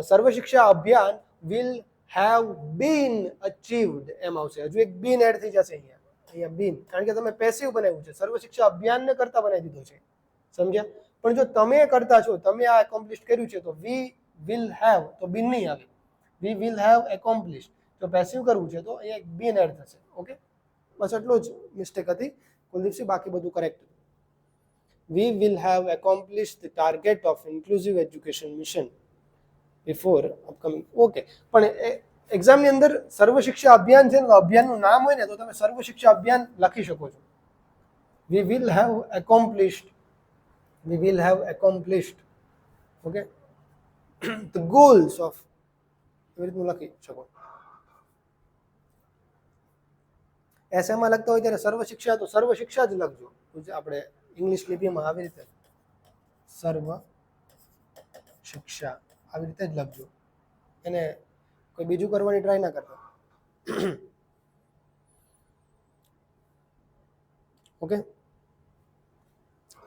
સર્વ શિક્ષા અભિયાન વિલ હેવ બીન અચીવ્ડ એમ આવશે. હજુ એક બીન એડ થઈ જશે અહીંયા બીન, કારણ કે તમે પેસિવ બનાવ્યું છે, સર્વ શિક્ષા અભિયાનને કરતા બનાવી દીધો છે. સમજ્યા? પણ જો તમે કરતા છો, તમે આ એકોમ્પ્લિશ કર્યું છે, તો વી વિલ હેવ, તો બીન નહીં આવે. વી વિલ હેવ એકોમ્પ્લિશ, તો પેસિવ કરવું છે તો અહીંયા એક બીન એડ થશે. ઓકે, બસ એટલો જ મિસ્ટેક હતી કુલદીપસિંહ, બાકી બધું correct. We will have accomplish the target of inclusive education mission before upcoming. Okay, પણ એક્ઝામની અંદર સર્વ શિક્ષા અભિયાન છે ને, તો અભિયાનનું નામ હોય ને તો તમે સર્વ શિક્ષા અભિયાન લખી શકો છો. We will have accomplished, we will have accomplished, okay, the goals of, એવી રીતનું લખી શકો. એસેમાં લખતા હોય ત્યારે સર્વ શિક્ષા, તો સર્વ શિક્ષા જ લખજો. આપણે ઇંગ્લિશ લિપિમાં આવી રીતે સર્વ શિક્ષા આવી રીતે જ લખજો, એને કોઈ બીજું કરવાની ટ્રાય ના કરતા. ઓકે,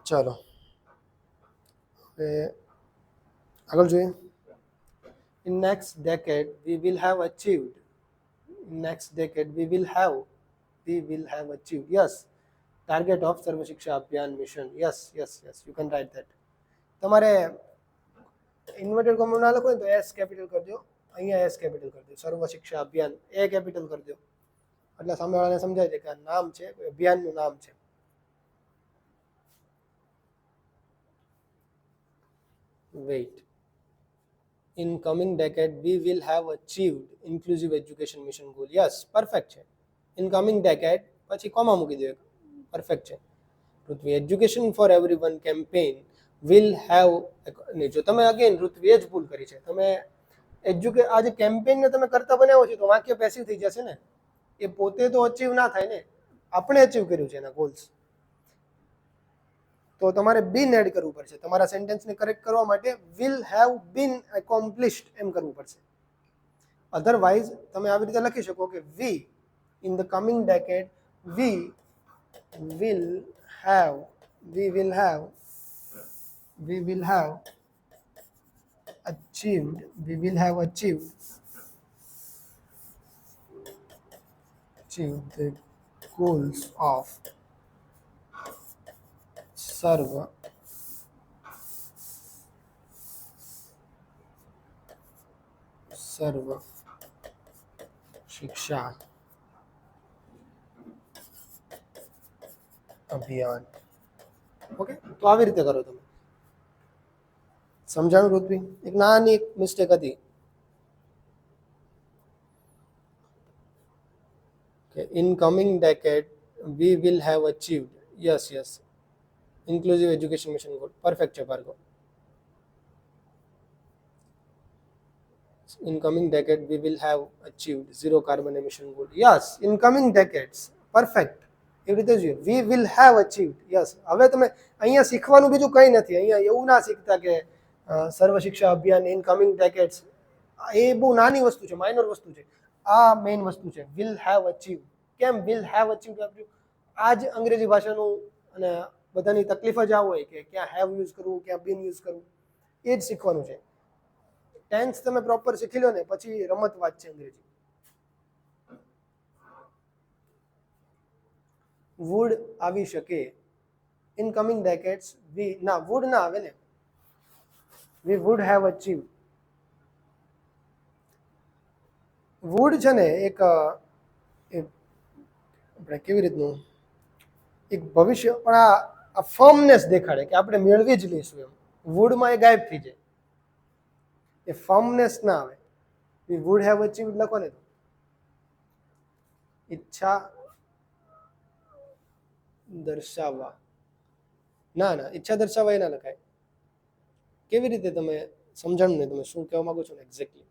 ચાલો આગળ જોઈએ. In next decade we will have achieved, in next decade we will have achieved, yes, target of Sarva Shiksha Abhiyan mission. Yes, you can write that. તમારે ઇન્વર્ટેડ કોમા ના લખો ને તો એસ કેપિટલ કરજો, અહીંયા એસ કેપિટલ કરજો. સર્વ શિક્ષા અભિયાન એ કેપિટલ કરજો, એટલે સામેવાળાને સમજાય છે કે આ નામ છે, અભિયાનનું નામ છે. Wait. In coming decade, we will have achieved inclusive education mission goal. Yes, perfect છે. In coming decade, પછી કોમા મૂકી દો, પરફેક્ટ છે. Prithvi education for everyone campaign will have, નહીં, જો તમે અગેન પૃથ્વીએ જ ભૂલ કરી છે. તમે આ જે કેમ્પેનને તમે કરતા બનાવો છો તો વાક્ય પેસિવ થઈ જશે ને, એ પોતે તો અચીવ ના થાય ને, આપણે અચીવ કર્યું છે એના ગોલ્સ. તો તમારે બીન એડ કરવું પડશે. તમારા સેન્ટેન્સને કરેક્ટ કરવા માટે વિલ હેવ બીન એકોમ્પ્લિશ્ડ એમ કરવું પડશે. અધરવાઇઝ તમે આવી રીતે લખી શકો કે we in the coming decade we will have achieved the goals of સર્વ શિક્ષા અભિયાન. ઓકે, તો આવી રીતે કરો તમે. સમજાણું ઋત્વી? એક નાની મિસ્ટેક હતી કે in coming decade we will have achieved, yes, inclusive education mission goal. Perfect છે Bhargav. In coming decade we will have achieved zero carbon emission goal. Yes, in coming decades. Perfect. એવી રીતે જોઈએ we will have achieved. Yes. હવે તમે અહીંયા શીખવાનું બીજું કંઈ નથી. અહીંયા એવું ના શીખતા કે સર્વ શિક્ષા અભિયાન ઇન કમિંગ ડેકેડ્સ, એ બહુ નાની વસ્તુ છે, માઇનર વસ્તુ છે. આ મેઇન વસ્તુ છે, will have achieved. કેમ will have achieved આપ્યું? આ જ અંગ્રેજી ભાષાનું અને બધાની તકલીફ જ આ હોય કે ક્યાં હેવ યુઝ કરવું, ક્યાં બીન યુઝ કરવું, એ જ શીખવાનું છે. ટેન્સ તમે પ્રોપર શીખી લો ને પછી રમત વાત છે અંગ્રેજી. વુડ આવી શકે, ઇન કમિંગ ડેકેડ્સ વી, ના વુડ ના આવે ને, we would have achieve. Would છે ને એક આપણે કેવી રીતનું એક ભવિષ્ય, પણ આ ફર્મનેસ દેખાડે કે આપણે મેળવી જ લઈશું એમ. વુડમાં એ ગાયબ થઈ જાય, એ ફર્મનેસ ના આવે. વી વુડ હેવ અચીવ લખો ને, ઈચ્છા દર્શાવવા, ના ના ઈચ્છા દર્શાવવા એ ના લખાય. કેવી રીતે તમે સમજાણું ને, તમે શું કહેવા માંગો છો ને એક્ઝેક્ટલી?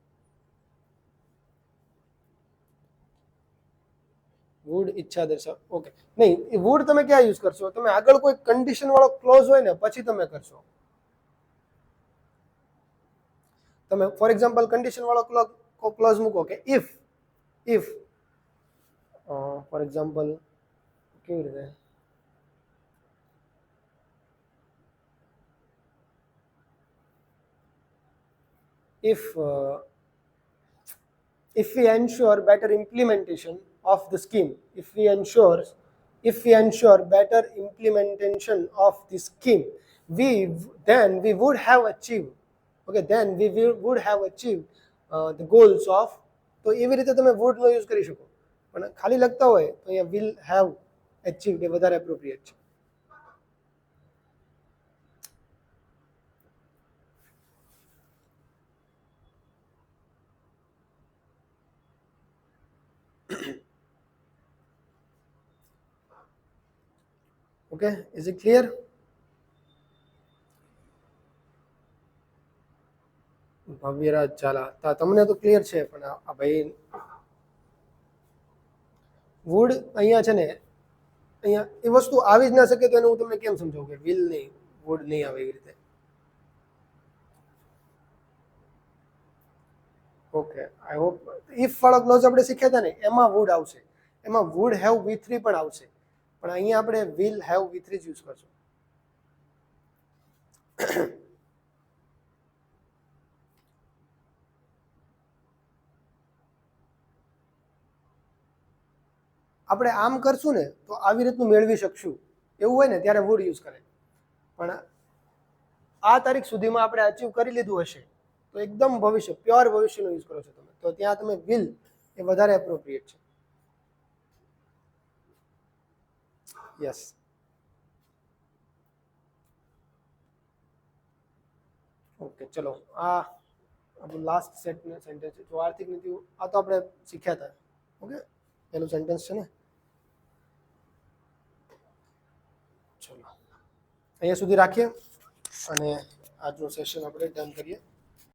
વુડ ઈચ્છા દર્શાવ, ઓકે. નહીં, એ વુડ તમે ક્યાં યુઝ કરશો? તમે આગળ કોઈ કન્ડિશન વાળો ક્લોઝ હોય ને પછી તમે કરશો. તમે ફોર એક્ઝામ્પલ કન્ડિશન વાળો ક્લોઝ મૂકો કે ઇફ ફોર એક્ઝામ્પલ કેવી રીતે, if we ensure better implementation of the scheme, if we ensure better implementation of the scheme, then we would have achieved, okay, then we would have achieved the goals of. તો એવી રીતે તમે would no use કરી શકો, પણ ખાલી લખતા હોય તો અહીંયા will have achieved એ વધારે એપ્રોપ્રિએટ છે. Okay, is it clear? Bhavyaraj Zala, તમને તો ક્લિયર છે, પણ આ ભાઈ વુડ અહીંયા છે ને, અહીંયા એ વસ્તુ આવી જ ના શકે તો એને હું તમને કેમ સમજાવું કે વિલ નહીં, વુડ નહીં આવે એવી રીતે. ઓકે, આઈ હોપ ઇફ વાળો ક્લોઝ આપણે શીખ્યા હતા ને એમાં વુડ આવશે, એમાં વુડ હેવ V3 પણ આવશે, પણ અહીંયા આપણે વિલ હેવ V3 જ યુઝ કરશું. આપણે આમ કરશું ને તો આવી રીતનું મેળવી શકશું એવું હોય ને ત્યારે વુડ યુઝ કરે, પણ આ તારીખ સુધીમાં આપણે અચીવ કરી લીધું હશે તો એકદમ ભવિષ્ય, પ્યોર ભવિષ્યનો યુઝ કરો છો તમે, તો ત્યાં તમે વિલ એ વધારે એપ્રોપ્રિએટ છે. યસ. ઓકે, ચલો આ આપણું લાસ્ટ સેન્ટેન્સ છે. જો આર્થિક નીતિ, આ તો આપણે શીખ્યા હતા. ઓકે, પહેલું સેન્ટેન્સ છે ને. ચલો અહીંયા સુધી રાખીએ અને આજનું સેશન આપણે ડન કરીએ.